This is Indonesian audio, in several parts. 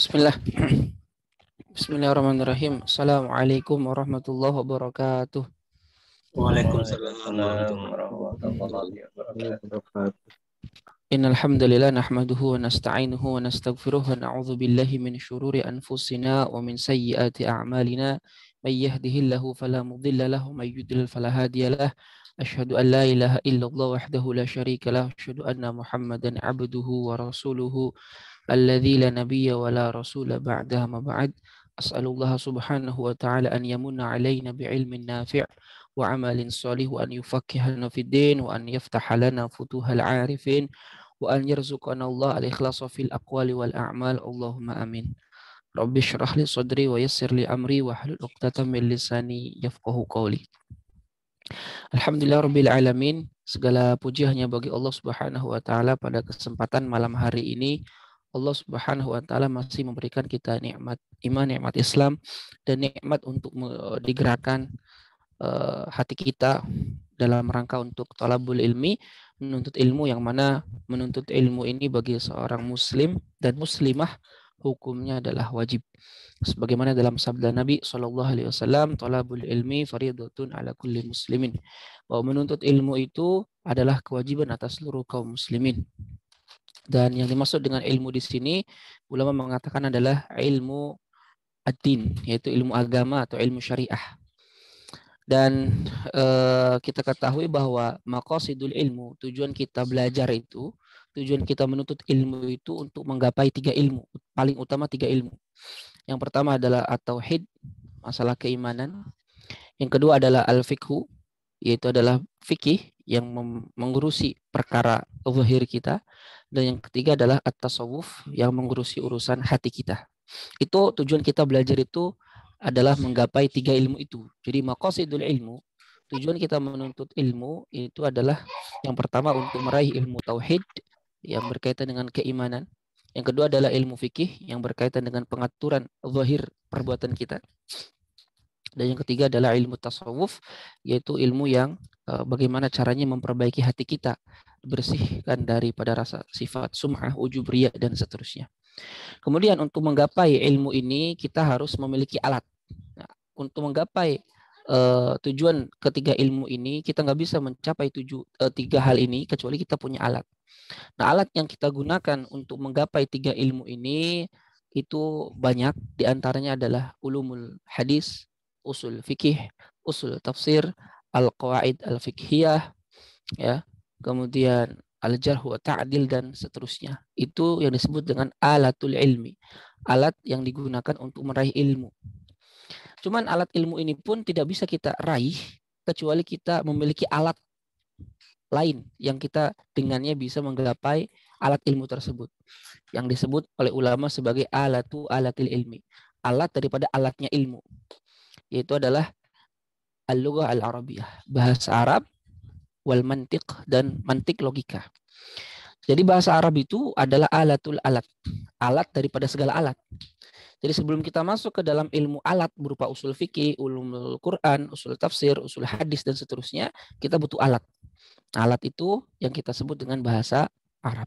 Bismillah. Bismillahirrahmanirrahim. Assalamualaikum warahmatullahi wabarakatuh. Waalaikumsalam Waalaikumsalam warahmatullahi wabarakatuh. wabarakatuh. Innal hamdalillah nahmaduhu wa nasta'inuhu wa nastaghfiruh wa na'udzu billahi min syururi anfusina wa min sayyiati a'malina. May yahdihillahu fala mudilla lahu wa may yudlil fala hadiyalah. Asyhadu an la ilaha illallah wahdahu la syarika lah. Asyhadu anna Muhammadan 'abduhu wa rasuluhu alladzi la nabiyya wa la rasula ba'dahu ma ba'd. As'alullah subhanahu wa ta'ala an yamunna 'alaina bi'ilmin nafi' wa 'amalin shalih wa an yufaqqihana fid din wa an yaftaha lana futuhal 'arifin wa an yarzuqana Allah al-ikhlasa fil aqwali wal a'mal. Allahumma amin. Rabbi shrah li sadri wa yassir li amri wa hlul 'uqdatam min lisani yafqahu qawli. Alhamdulillah rabbil alamin. Segala puji hanya bagi Allah Subhanahu wa taala. Pada kesempatan malam hari ini Allah Subhanahu wa taala masih memberikan kita nikmat iman, nikmat Islam, dan nikmat untuk digerakkan hati kita dalam rangka untuk talabul ilmi, menuntut ilmu, yang mana menuntut ilmu ini bagi seorang muslim dan muslimah hukumnya adalah wajib. Sebagaimana dalam sabda Nabi SAW, talabul ilmi faridatun ala kulli muslimin. Bahwa menuntut ilmu itu adalah kewajiban atas seluruh kaum muslimin. Dan yang dimaksud dengan ilmu di sini, ulama mengatakan adalah ilmu ad-din, yaitu ilmu agama atau ilmu syariah. Dan kita ketahui bahwa maqasidul ilmu, tujuan kita belajar itu, tujuan kita menuntut ilmu itu untuk menggapai 3 ilmu, paling utama 3 ilmu. Yang pertama adalah at-tauhid, masalah keimanan. Yang kedua adalah al-fiqhu, yaitu adalah fikih yang mengurusi perkara zahir kita. Dan yang ketiga adalah at-tasawuf, yang mengurusi urusan hati kita. Itu tujuan kita belajar itu adalah menggapai 3 ilmu itu. Jadi maqasidul ilmu, tujuan kita menuntut ilmu itu adalah yang pertama untuk meraih ilmu tauhid yang berkaitan dengan keimanan. Yang kedua adalah ilmu fikih yang berkaitan dengan pengaturan zahir perbuatan kita. Dan yang ketiga adalah ilmu tasawuf, yaitu ilmu yang bagaimana caranya memperbaiki hati kita, bersihkan daripada rasa sifat sum'ah, ujub, riya, dan seterusnya. Kemudian untuk menggapai ilmu ini kita harus memiliki alat. Nah, untuk menggapai tujuan ketiga ilmu ini kita nggak bisa mencapai 3 hal ini kecuali kita punya alat. Nah, alat yang kita gunakan untuk menggapai 3 ilmu ini itu banyak. Di antaranya adalah ulumul hadis, usul fikih, usul tafsir, al-qawaid al-fiqhiyah, ya, kemudian al-jarh wa ta'dil, dan seterusnya. Itu yang disebut dengan alatul ilmi, alat yang digunakan untuk meraih ilmu. Cuman alat ilmu ini pun tidak bisa kita raih kecuali kita memiliki alat lain yang kita dengannya bisa menggapai alat ilmu tersebut, yang disebut oleh ulama sebagai alatil ilmi, alat daripada alatnya ilmu, yaitu adalah al-lughah al-arabiyah, bahasa Arab, wal mantiq, dan mantik logika. Jadi bahasa Arab itu adalah alatul alat, alat daripada segala alat. Jadi sebelum kita masuk ke dalam ilmu alat berupa usul fikih, ulumul Quran, usul tafsir, usul hadis, dan seterusnya, kita butuh alat. Alat itu yang kita sebut dengan bahasa Arab.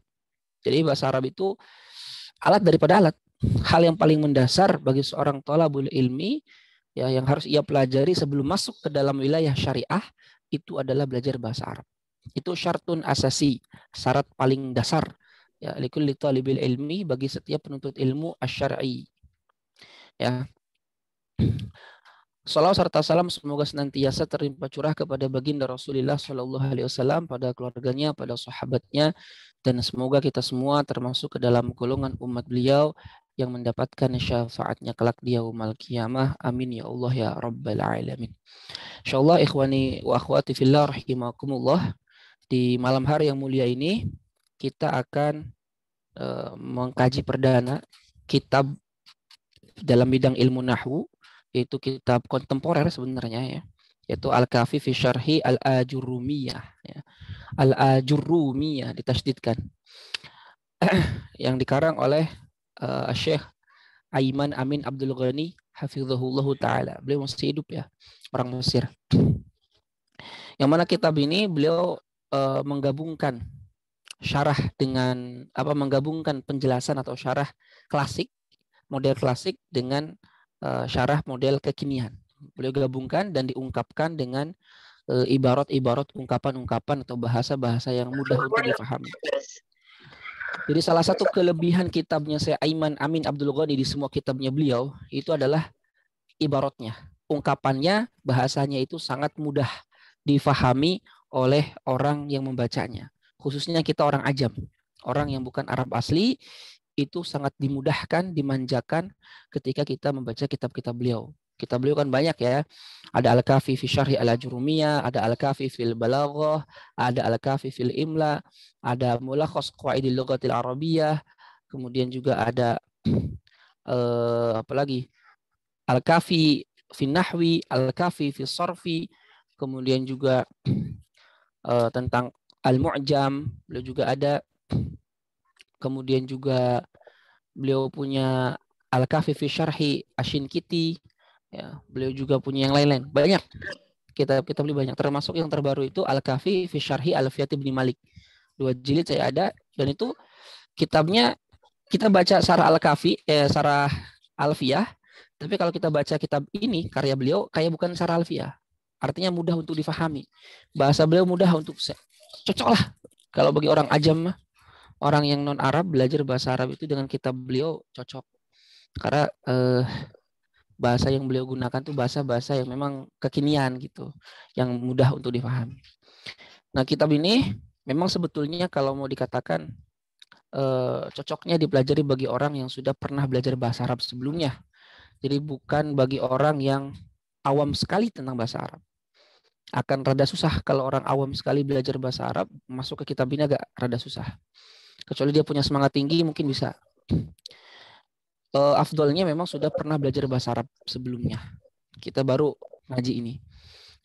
Jadi bahasa Arab itu alat daripada alat. Hal yang paling mendasar bagi seorang thalabul ilmi, ya, yang harus ia pelajari sebelum masuk ke dalam wilayah syariah itu adalah belajar bahasa Arab. Itu syartun asasi, syarat paling dasar, ya, likulli talibil ilmi, bagi setiap penuntut ilmu asy-syar'i. Ya. Salawat serta salam semoga senantiasa terlimpah curah kepada baginda Rasulullah Shallallahu Alaihi Wasallam, pada keluarganya, pada sahabatnya, dan semoga kita semua termasuk ke dalam golongan umat beliau yang mendapatkan syafaatnya kelak di yaumul qiyamah. Amin ya Allah ya rabbal alamin. Insyaallah ikhwani wa akhwati fillah rahimakumullah, di malam hari yang mulia ini kita akan mengkaji perdana kitab dalam bidang ilmu nahwu, yaitu kitab kontemporer sebenarnya, ya, yaitu Al-Kafi fi Syarhi Al-Ajurrumiyah, ya. Al-Ajurrumiyah ditasydidkan, yang dikarang oleh Syekh Aiman Amin Abdul Ghani hafizahullah taala. Beliau masih hidup, ya, orang Mesir. Yang mana kitab ini beliau menggabungkan syarah dengan menggabungkan penjelasan atau syarah klasik model klasik dengan syarah model kekinian. Beliau gabungkan dan diungkapkan dengan ibarat-ibarat, ungkapan-ungkapan atau bahasa-bahasa yang mudah untuk difahami. Jadi salah satu kelebihan kitabnya Syekh Aiman Amin Abdul Ghani di semua kitabnya beliau itu adalah ibaratnya. Ungkapannya, bahasanya itu sangat mudah difahami oleh orang yang membacanya. Khususnya kita orang ajam, orang yang bukan Arab asli, itu sangat dimudahkan, dimanjakan ketika kita membaca kitab-kitab beliau. Kitab beliau kan banyak ya. Ada Al-Kafi fi Syarhi Al-Ajurumiyah, ada Al-Kafi fil Balaghah, ada Al-Kafi fil Imla, ada Mulakhas Qawaidil Lughatil Arabiyyah, kemudian juga ada apalagi Al-Kafi fi Nahwi, Al-Kafi fi Sarfi, kemudian juga tentang Al-Mu'jam, beliau juga ada. Kemudian juga beliau punya Al-Kafi fi Syarhi Ashinkiti, ya, beliau juga punya yang lain-lain. Banyak kitab-kitab beliau banyak, termasuk yang terbaru itu Al-Kafi fi Syarhi Alfiyat Ibn Malik. 2 jilid saya ada, dan itu kitabnya kita baca Sarah Al-Kafi, Sarah Alfiyah, tapi kalau kita baca kitab ini karya beliau kayak bukan Sarah Alfiyah. Artinya mudah untuk difahami. Bahasa beliau mudah untuk cocok lah kalau bagi orang ajam, orang yang non Arab belajar bahasa Arab itu dengan kitab beliau cocok. Karena bahasa yang beliau gunakan tuh bahasa-bahasa yang memang kekinian gitu, yang mudah untuk difahami. Nah, kitab ini memang sebetulnya kalau mau dikatakan cocoknya dipelajari bagi orang yang sudah pernah belajar bahasa Arab sebelumnya. Jadi bukan bagi orang yang awam sekali tentang bahasa Arab. Akan rada susah kalau orang awam sekali belajar bahasa Arab, masuk ke kitab ini agak rada susah. Kecuali dia punya semangat tinggi mungkin bisa. Afdolnya memang sudah pernah belajar bahasa Arab sebelumnya. Kita baru ngaji ini.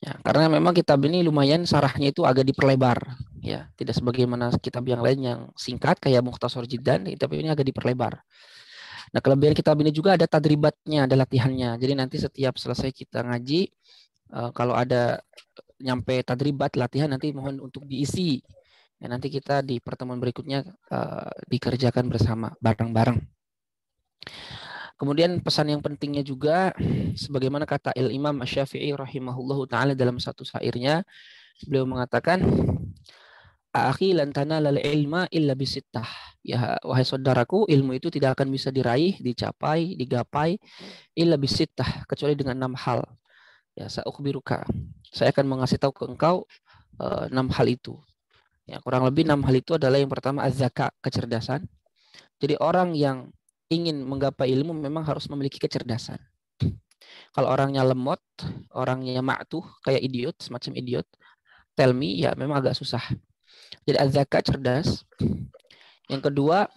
Ya, karena memang kitab ini lumayan sarahnya itu agak diperlebar, ya, tidak sebagaimana kitab yang lain yang singkat kayak Mukhtasar Jiddan, tapi ini agak diperlebar. Nah, kelebihan kitab ini juga ada tadribatnya, ada latihannya. Jadi nanti setiap selesai kita ngaji, kalau ada nyampe tadribat latihan nanti mohon untuk diisi. Ya, nanti kita di pertemuan berikutnya dikerjakan bersama bareng-bareng. Kemudian pesan yang pentingnya juga, sebagaimana kata Imam Asy-Syafi'i rahimahullahu ta'ala dalam satu syairnya, beliau mengatakan, "Akhi lan tanalal ilma illa bisittah." Ya, wahai saudaraku, ilmu itu tidak akan bisa diraih, dicapai, digapai illa bisittah, kecuali dengan 6 hal. Ya, sa'ukhbiruka. Saya akan mengasih tahu ke engkau 6 hal itu. Ya, kurang lebih 6 hal itu adalah yang pertama az-zaka, kecerdasan. Jadi orang yang ingin menggapai ilmu memang harus memiliki kecerdasan. Kalau orangnya lemot, orangnya ma'tuh, kayak idiot, semacam idiot, tell me, ya memang agak susah. Jadi az-zaka, cerdas. Yang kedua,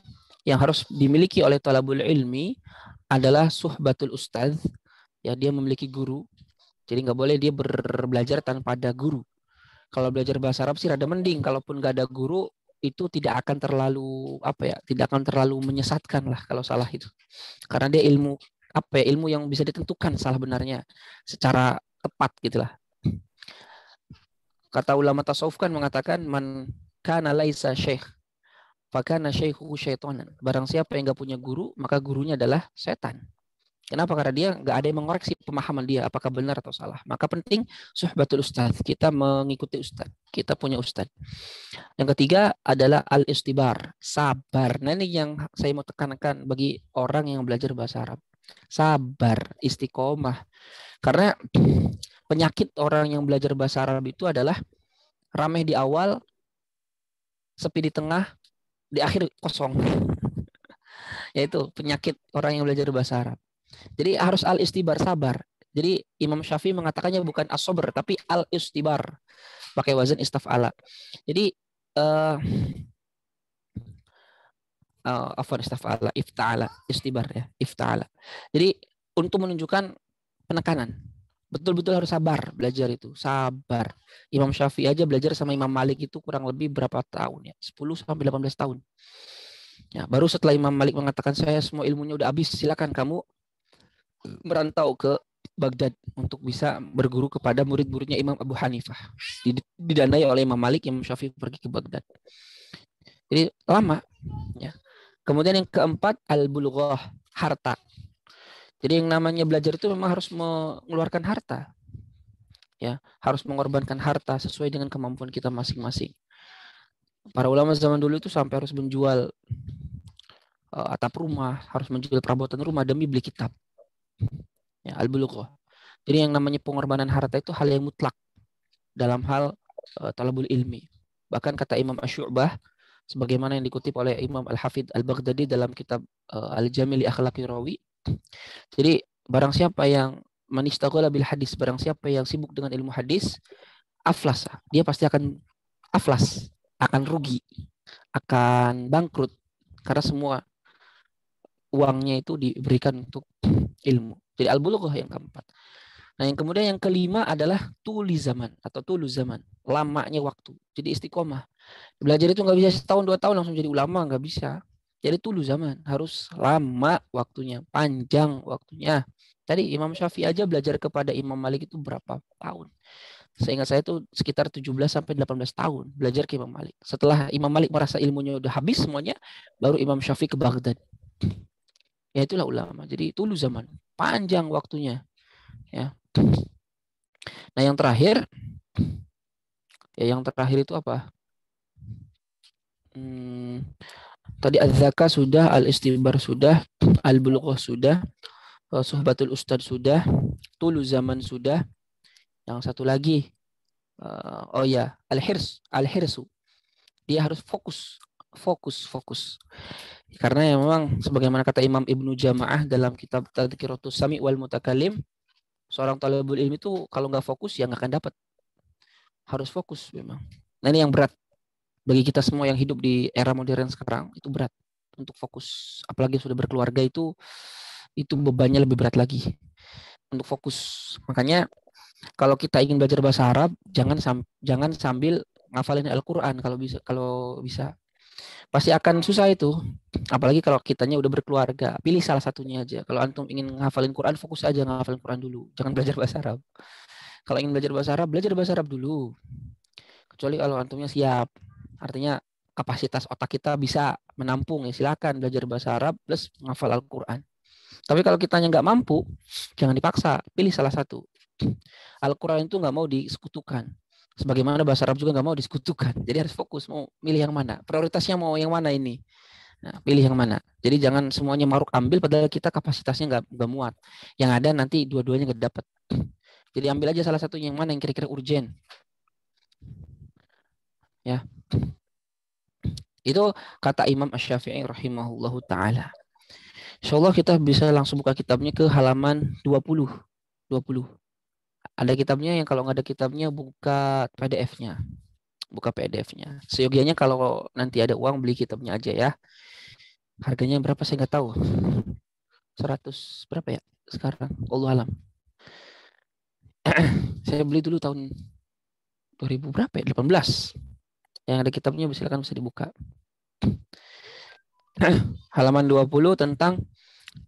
yang harus dimiliki oleh talabul ilmi adalah suhbatul ustadz. Ya, dia memiliki guru. Jadi nggak boleh dia belajar tanpa ada guru. Kalau belajar bahasa Arab sih rada mending. Kalaupun nggak ada guru, itu tidak akan terlalu tidak akan terlalu menyesatkan lah kalau salah itu, karena dia ilmu ilmu yang bisa ditentukan salah benarnya secara tepat gitulah. Kata ulama tasawuf kan mengatakan, man kana laisa syekh fakana syaikhu syaitanan. Barang siapa yang nggak punya guru, maka gurunya adalah setan. Kenapa? Karena dia nggak ada yang mengoreksi pemahaman dia apakah benar atau salah. Maka penting suhbatul ustadz, kita mengikuti ustadz, kita punya ustadz. Yang ketiga adalah al-istibar, sabar. Nah, ini yang saya mau tekankan bagi orang yang belajar bahasa Arab. Sabar, istiqomah. Karena penyakit orang yang belajar bahasa Arab itu adalah ramai di awal, sepi di tengah, di akhir kosong. Yaitu penyakit orang yang belajar bahasa Arab. Jadi harus al-istibar, sabar. Jadi Imam Syafi'i mengatakannya bukan as-sabr tapi al-istibar. Pakai wazan istaf'ala. Jadi istaf'ala, ifta'ala, istibar ya, ifta'ala. Jadi untuk menunjukkan penekanan. Betul-betul harus sabar belajar itu, sabar. Imam Syafi'i aja belajar sama Imam Malik itu kurang lebih berapa tahun ya? 10 sampai 18 tahun. Ya, baru setelah Imam Malik mengatakan saya semua ilmunya udah habis, silakan kamu merantau ke Baghdad untuk bisa berguru kepada murid-muridnya Imam Abu Hanifah. Didanai oleh Imam Malik, Imam Syafi'i pergi ke Baghdad. Jadi lama, ya. Kemudian yang keempat al-bulughah, harta. Jadi yang namanya belajar itu memang harus mengeluarkan harta. Ya, harus mengorbankan harta sesuai dengan kemampuan kita masing-masing. Para ulama zaman dulu itu sampai harus menjual atap rumah, harus menjual perabotan rumah demi beli kitab. Ya, al-bulughah. Jadi yang namanya pengorbanan harta itu hal yang mutlak dalam hal talabul ilmi. Bahkan kata Imam Asy-Syu'bah, sebagaimana yang dikutip oleh Imam Al-Hafidh Al-Baghdadi dalam kitab Al-Jami' li Akhlaqir Rawi. Jadi barang siapa yang manistaghala bil hadis, barang siapa yang sibuk dengan ilmu hadis, aflasa, dia pasti akan aflas, akan rugi, akan bangkrut karena semua uangnya itu diberikan untuk ilmu. Jadi al-bulughah yang keempat. Nah, yang kemudian yang kelima adalah tuli zaman atau tulu zaman, lamanya waktu. Jadi istiqomah. Belajar itu nggak bisa setahun 2 tahun langsung jadi ulama, nggak bisa. Jadi tulu zaman, harus lama waktunya, panjang waktunya. Tadi Imam Syafi'i aja belajar kepada Imam Malik itu berapa tahun? Seingat saya itu sekitar 17 sampai 18 tahun belajar ke Imam Malik. Setelah Imam Malik merasa ilmunya udah habis semuanya, baru Imam Syafi'i ke Baghdad. Ya itulah ulama. Jadi tulu zaman, panjang waktunya. Ya. Nah, yang terakhir itu apa? Tadi az-zakah sudah, al-istibar sudah, al-bulughah sudah, suhbatul ustad sudah, tulu zaman sudah. Yang satu lagi, al-hirsu. Dia harus fokus. Karena ya memang sebagaimana kata Imam Ibnu Jama'ah dalam kitab Tadhkiratus Sami' wal Mutakallim, seorang talibul ilmi itu kalau nggak fokus ya nggak akan dapat. Harus fokus memang. Nah, ini yang berat bagi kita semua yang hidup di era modern sekarang, itu berat untuk fokus. Apalagi sudah berkeluarga itu bebannya lebih berat lagi untuk fokus. Makanya kalau kita ingin belajar bahasa Arab, jangan sambil ngafalin Al-Qur'an kalau bisa. Pasti akan susah itu. Apalagi kalau kitanya udah berkeluarga. Pilih salah satunya aja. Kalau antum ingin ngafalin Quran, fokus aja ngafalin Quran dulu. Jangan belajar bahasa Arab. Kalau ingin belajar bahasa Arab dulu. Kecuali kalau antumnya siap. Artinya kapasitas otak kita bisa menampung, ya silakan belajar bahasa Arab plus ngafal Al-Quran. Tapi kalau kitanya nggak mampu, jangan dipaksa. Pilih salah satu. Al-Quran itu nggak mau disekutukan. Sebagaimana bahasa Arab juga nggak mau disekutukan. Jadi harus fokus, mau milih yang mana. Prioritasnya mau yang mana ini. Nah, pilih yang mana. Jadi jangan semuanya maruk ambil padahal kita kapasitasnya nggak muat. Yang ada nanti dua-duanya nggak dapat. Jadi ambil aja salah satu yang mana yang kira-kira urgen. Ya. Itu kata Imam Asy-Syafi'i rahimahullahu ta'ala. Insyaallah kita bisa langsung buka kitabnya ke halaman 20. Ada kitabnya, yang kalau nggak ada kitabnya buka PDF-nya. Seyogianya kalau nanti ada uang beli kitabnya aja ya. Harganya berapa saya nggak tahu. 100 berapa ya sekarang? Wallahu alam. Saya beli dulu tahun 2000 berapa ya? 18. Yang ada kitabnya silakan bisa dibuka. Halaman 20 tentang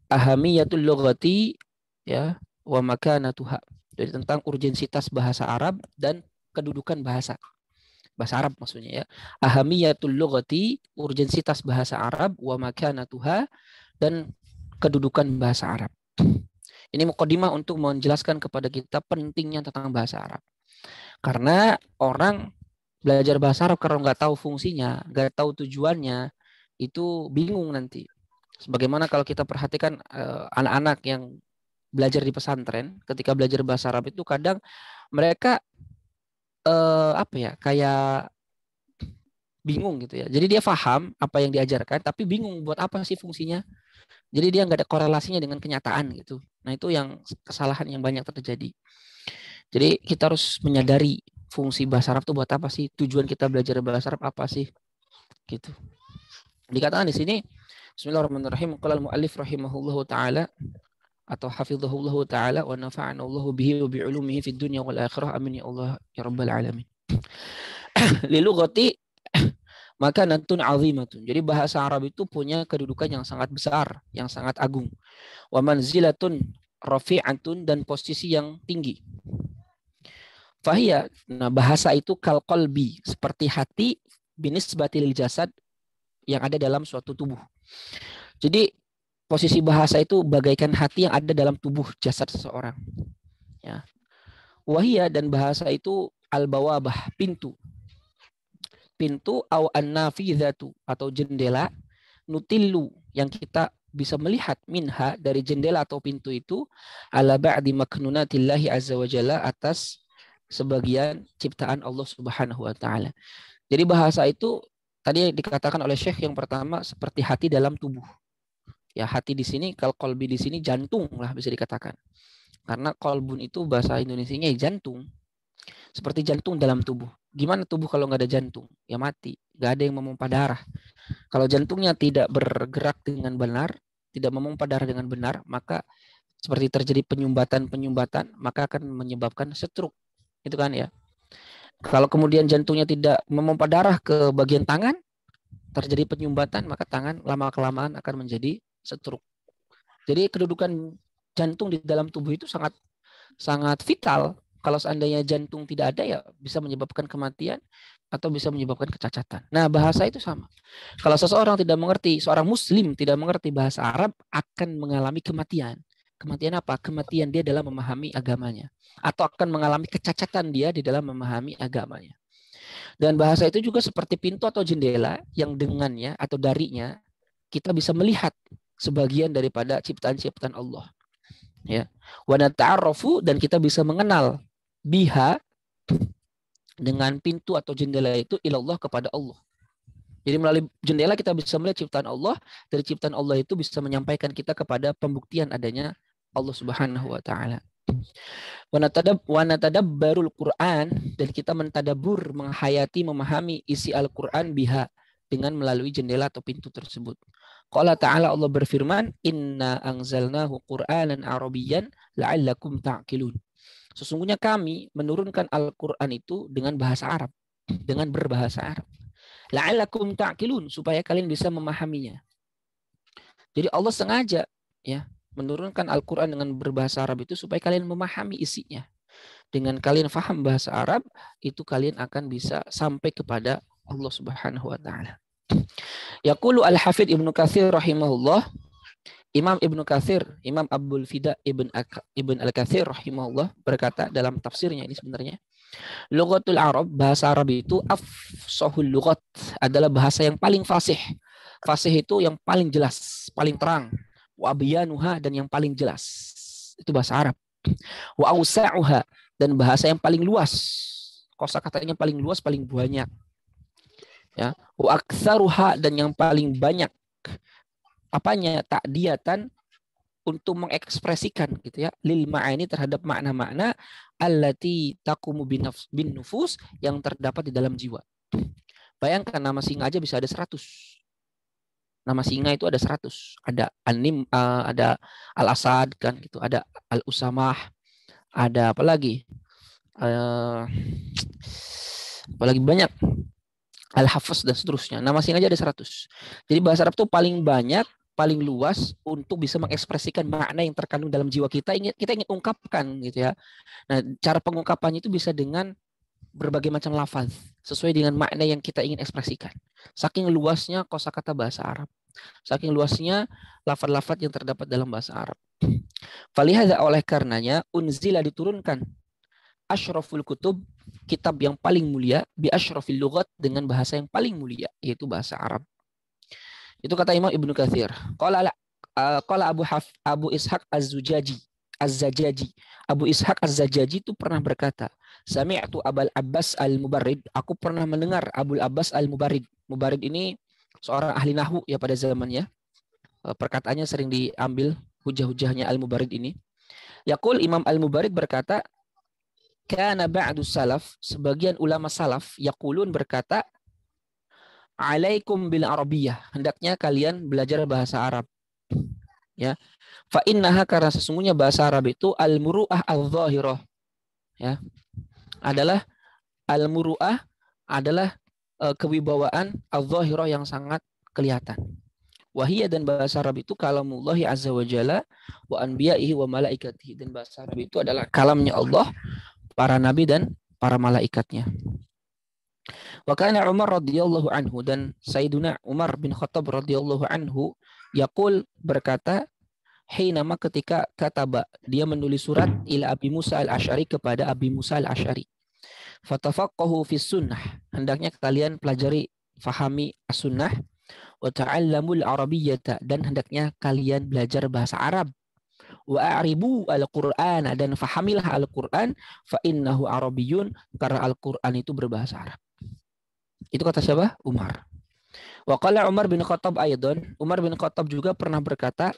ahamiyatul lughati ya wa makanatuha. Jadi tentang urgensitas bahasa Arab dan kedudukan bahasa Arab maksudnya ya. Ahamiyatul lughati, urgensitas bahasa Arab, wa makanatuha, dan kedudukan bahasa Arab. Ini mukadimah untuk menjelaskan kepada kita pentingnya tentang bahasa Arab. Karena orang belajar bahasa Arab kalau nggak tahu fungsinya, nggak tahu tujuannya, itu bingung nanti. Sebagaimana kalau kita perhatikan anak-anak yang belajar di pesantren, ketika belajar bahasa Arab itu kadang mereka kayak bingung gitu ya. Jadi dia paham apa yang diajarkan, tapi bingung buat apa sih fungsinya. Jadi dia nggak ada korelasinya dengan kenyataan gitu. Nah itu yang kesalahan yang banyak terjadi. Jadi kita harus menyadari fungsi bahasa Arab itu buat apa sih? Tujuan kita belajar bahasa Arab apa sih? Gitu. Dikatakan di sini, Bismillahirrahmanirrahim. Qala al-muallif rahimahullahu taala atau hafizahullahu taala wa nafa'ana Allahu bihi wa bi ulumihi fid dunya wal akhirah. Amin ya Allah ya rabbal alamin. Lilughati makanatun azimatun. Jadi bahasa Arab itu punya kedudukan yang sangat besar, yang sangat agung. Wa manzilatun rafi'atun, dan posisi yang tinggi. Fahiyya, nah bahasa itu kal qalbi, seperti hati, binisbati lil jasad, yang ada dalam suatu tubuh. Jadi posisi bahasa itu bagaikan hati yang ada dalam tubuh jasad seseorang. Ya. Wahia, dan bahasa itu al-bawabah, pintu. Pintu au an-nafidhatu, atau jendela, nutillu, yang kita bisa melihat minha, dari jendela atau pintu itu, ala ba'di maknunatillahi azza wa jalla, atas sebagian ciptaan Allah Subhanahu wa taala. Jadi bahasa itu tadi dikatakan oleh Syekh yang pertama seperti hati dalam tubuh. Ya, hati di sini, kalau kolbi di sini jantung lah bisa dikatakan. Karena kolbun itu bahasa Indonesianya jantung. Seperti jantung dalam tubuh. Gimana tubuh kalau nggak ada jantung? Ya mati. Nggak ada yang memompa darah. Kalau jantungnya tidak bergerak dengan benar, tidak memompa darah dengan benar, maka seperti terjadi penyumbatan, maka akan menyebabkan stroke. Itu kan ya. Kalau kemudian jantungnya tidak memompa darah ke bagian tangan, terjadi penyumbatan, maka tangan lama-kelamaan akan menjadi stroke. Jadi kedudukan jantung di dalam tubuh itu sangat vital. Kalau seandainya jantung tidak ada, ya bisa menyebabkan kematian atau bisa menyebabkan kecacatan. Nah, bahasa itu sama. Kalau seseorang tidak mengerti, seorang muslim tidak mengerti bahasa Arab, akan mengalami kematian. Kematian apa? Kematian dia dalam memahami agamanya. Atau akan mengalami kecacatan dia di dalam memahami agamanya. Dan bahasa itu juga seperti pintu atau jendela yang dengannya atau darinya kita bisa melihat sebagian daripada ciptaan-ciptaan Allah. Ya. Wa nata'arrafu, dan kita bisa mengenal biha, dengan pintu atau jendela itu, ilallah, kepada Allah. Jadi melalui jendela kita bisa melihat ciptaan Allah. Dari ciptaan Allah itu bisa menyampaikan kita kepada pembuktian adanya Allah Subhanahu wa taala. Wa natadabbarul Qur'an, dan kita mentadabur, menghayati, memahami isi Al-Qur'an biha, dengan melalui jendela atau pintu tersebut. Qala ta'ala, Allah berfirman, inna anzalnahu Qur'anan Arabiyyan la'allakum ta'qilun. Sesungguhnya kami menurunkan Al-Qur'an itu dengan bahasa Arab, dengan berbahasa Arab. La'allakum ta'qilun, supaya kalian bisa memahaminya. Jadi Allah sengaja ya menurunkan Al-Qur'an dengan berbahasa Arab itu supaya kalian memahami isinya. Dengan kalian faham bahasa Arab, itu kalian akan bisa sampai kepada Allah Subhanahu wa taala. Yaqulu Al-Hafidz Ibnu Katsir rahimahullah, Imam Ibnu Katsir, Imam Abdul Fida Ibn Al-Katsir rahimahullah berkata dalam tafsirnya ini, sebenarnya lughatul Arab, bahasa Arab itu afshahul lughat, adalah bahasa yang paling fasih. Fasih itu yang paling jelas, paling terang. Wa abyanuha, dan yang paling jelas. Itu bahasa Arab. Wa awsa'uha, dan bahasa yang paling luas. Kosakatanya paling luas, paling banyak. Ya, wa aktsaruha, dan yang paling banyak apanya, ta'diyatan, untuk mengekspresikan gitu ya, lil ma'ani, terhadap makna-makna, allati taqumu bin nufus, yang terdapat di dalam jiwa. Bayangkan nama singa aja bisa ada 100. Nama singa itu ada 100. Ada ada Al-Asad kan gitu, ada Al-Usamah, ada apa lagi? Apalagi banyak, Al-Hafs dan seterusnya. Nama singa aja ada 100. Jadi bahasa Arab itu paling banyak, paling luas untuk bisa mengekspresikan makna yang terkandung dalam jiwa kita, kita ingin ungkapkan gitu ya. Nah, cara pengungkapannya itu bisa dengan berbagai macam lafaz sesuai dengan makna yang kita ingin ekspresikan. Saking luasnya kosakata bahasa Arab, saking luasnya lafaz-lafaz yang terdapat dalam bahasa Arab. Falihadza, oleh karenanya, unzila, diturunkan, asyraful kutub, kitab yang paling mulia, bi asyrafil lughat, dengan bahasa yang paling mulia, yaitu bahasa Arab. Itu kata Imam Ibnu Katsir. Qala Abu Ishaq Az-Zajaji. Abu Ishaq Az-Zajaji itu pernah berkata, sami'tu Abul Abbas Al-Mubarrid, aku pernah mendengar Abul Abbas Al-Mubarrid. Mubarrid ini seorang ahli nahwu ya pada zamannya. Perkataannya sering diambil hujah-hujahnya Al-Mubarrid ini. Yaqul, Imam Al-Mubarrid berkata, kana ba'du salaf, sebagian ulama salaf, yaqulun, berkata, alaikum bil arabiyyah, hendaknya kalian belajar bahasa Arab. Ya. Fa innaha, karena sesungguhnya bahasa Arab itu al-muru'ah al-zahirah. Ya. Adalah al-muru'ah, adalah kewibawaan al-zahirah yang sangat kelihatan. Wahiyya, dan bahasa Arab itu kalamullahi azza wa jalla wa anbiya'ihi wa malaikatihi, dan bahasa Arab itu adalah kalamnya Allah, para nabi dan para malaikatnya. Wa kana Umar radhiyallahu anhu, dan Sayyiduna Umar bin Khattab radhiyallahu anhu yaqul, berkata, hinama ketika kataba, dia menulis surat ila Abi Musa al-Asy'ari, kepada Abi Musa al-Asy'ari. Fatafaqahu fis sunnah, hendaknya kalian pelajari, fahami as-sunnah, wa ta'allamul arabiyyata, dan hendaknya kalian belajar bahasa Arab, wa a'ribu al-Qur'an, dan fahamilah Al-Qur'an, fa innahu arabiyyun, karena Al-Qur'an itu berbahasa Arab. Itu kata siapa? Umar. Wa qala Umar bin Khattab aidan, Umar bin Khattab juga pernah berkata,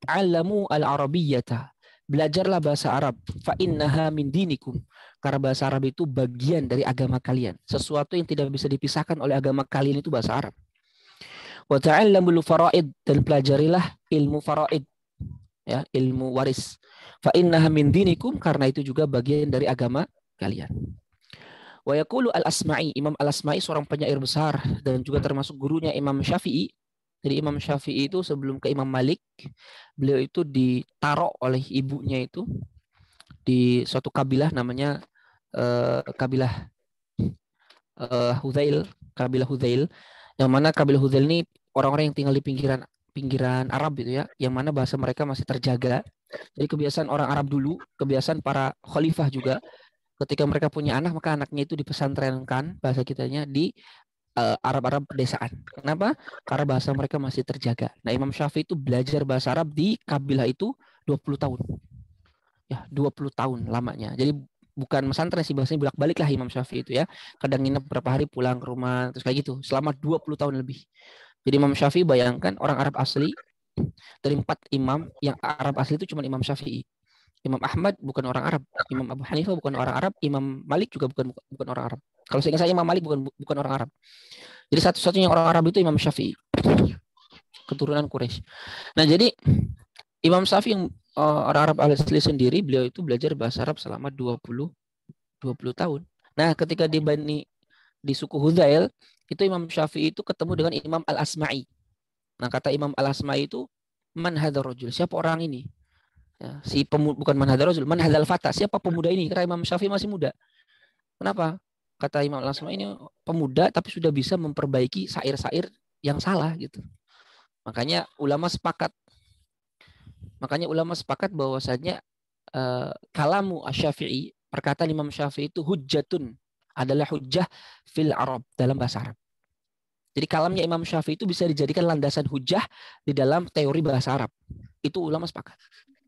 ta'allamu al-arabiyyata, belajarlah bahasa Arab, fa innaha min dinikum, karena bahasa Arab itu bagian dari agama kalian. Sesuatu yang tidak bisa dipisahkan oleh agama kalian itu bahasa Arab. Wa ta'allamul faraid, dan pelajarilah ilmu faraid, ya, ilmu waris. Fa innaha min dinikum, karena itu juga bagian dari agama kalian. Wa yaqulu al-Asma'i, Imam al-Asma'i seorang penyair besar dan juga termasuk gurunya Imam Syafi'i. Jadi Imam Syafi'i itu sebelum ke Imam Malik, beliau itu ditaruh oleh ibunya itu di suatu kabilah namanya kabilah Hudzail, kabilah Hudzail, yang mana kabilah Hudzail ini orang-orang yang tinggal di pinggiran Arab gitu ya, yang mana bahasa mereka masih terjaga. Jadi kebiasaan orang Arab dulu, kebiasaan para khalifah juga, ketika mereka punya anak, maka anaknya itu dipesantrenkan, bahasa kitanya, di Arab-Arab pedesaan. Kenapa? Karena bahasa mereka masih terjaga. Nah, Imam Syafi'i itu belajar bahasa Arab di kabilah itu 20 tahun. Ya, 20 tahun lamanya. Jadi bukan pesantren sih, bahasanya bolak-balik lah Imam Syafi'i itu ya. Kadang nginep berapa hari, pulang ke rumah, terus kayak gitu. Selama 20 tahun lebih. Jadi Imam Syafi'i, bayangkan orang Arab asli, dari 4 imam yang Arab asli itu cuma Imam Syafi'i. Imam Ahmad bukan orang Arab, Imam Abu Hanifah bukan orang Arab, Imam Malik juga bukan orang Arab. Kalau seingat saya Imam Malik bukan orang Arab. Jadi satu-satunya orang Arab itu Imam Syafi'i, keturunan Quraisy. Nah, jadi Imam Syafi'i yang orang Arab asli sendiri, beliau itu belajar bahasa Arab selama 20 tahun. Nah, ketika di suku Hudzail, itu Imam Syafi'i itu ketemu dengan Imam Al-Asma'i. Nah, kata Imam Al-Asma'i itu, man hadzal rajul, siapa orang ini? Ya, bukan man hadzal rajul, man hadzal fata, siapa pemuda ini? Karena Imam Syafi'i masih muda. Kenapa? Kata Imam Al-Asma'i, ini pemuda tapi sudah bisa memperbaiki syair-syair yang salah gitu. Makanya ulama sepakat bahwasanya kalamu Asy-Syafi'i, perkataan Imam Syafi'i itu hujjatun, adalah hujjah fil Arab, dalam bahasa Arab. Jadi kalamnya Imam Syafi'i itu bisa dijadikan landasan hujjah di dalam teori bahasa Arab. Itu ulama sepakat.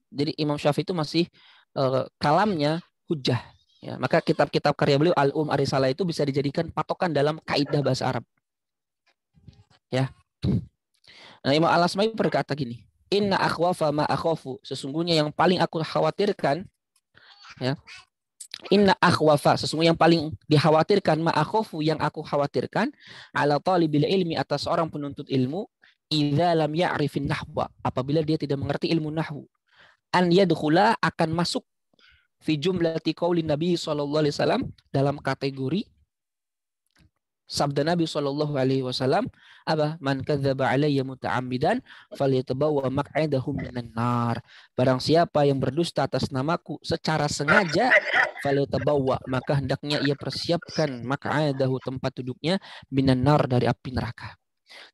Jadi Imam Syafi'i itu masih kalamnya hujjah. Ya, maka kitab-kitab karya beliau Ar-Risalah itu bisa dijadikan patokan dalam kaidah bahasa Arab. Ya. Nah, Imam Al-Asma'i berkata gini, inna akhwafa ma akhafu, sesungguhnya yang paling aku khawatirkan, ya. Inna akhwafa, sesungguhnya yang paling dikhawatirkan, ma akhafu, yang aku khawatirkan, ala talibil ilmi, atas orang penuntut ilmu, idza lam ya'rifin nahwa, apabila dia tidak mengerti ilmu nahwu, an yadkhula, akan masuk, fi jumlati qaulin Nabi sallallahu alaihi wasallam, dalam kategori sabda Nabi sallallahu alaihi wasallam, apa? Man kadzdzaba alayya muta'ammidan falyatabawwa maq'adahu minan nar. Barang siapa yang berdusta atas namaku secara sengaja, falyatabawwa, maka hendaknya ia persiapkan maq'adahu, tempat duduknya, minan nar, dari api neraka.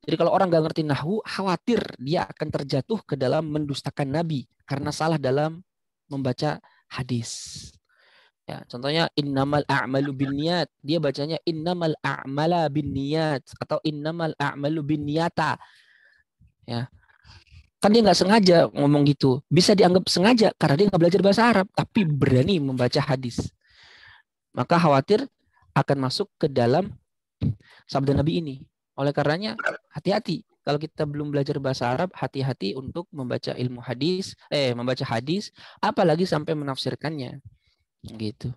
Jadi kalau orang enggak ngerti nahwu, khawatir dia akan terjatuh ke dalam mendustakan Nabi karena salah dalam membaca hadis. Ya, contohnya innamal a'malu binniyat, dia bacanya innamal a'mala binniyat atau innamal a'malu binniyata. Ya. Kan dia nggak sengaja ngomong gitu. Bisa dianggap sengaja karena dia nggak belajar bahasa Arab, tapi berani membaca hadis. Maka khawatir akan masuk ke dalam sabda Nabi ini. Oleh karenanya hati-hati. Kalau kita belum belajar bahasa Arab, hati-hati untuk membaca ilmu hadis, membaca hadis, apalagi sampai menafsirkannya. Gitu.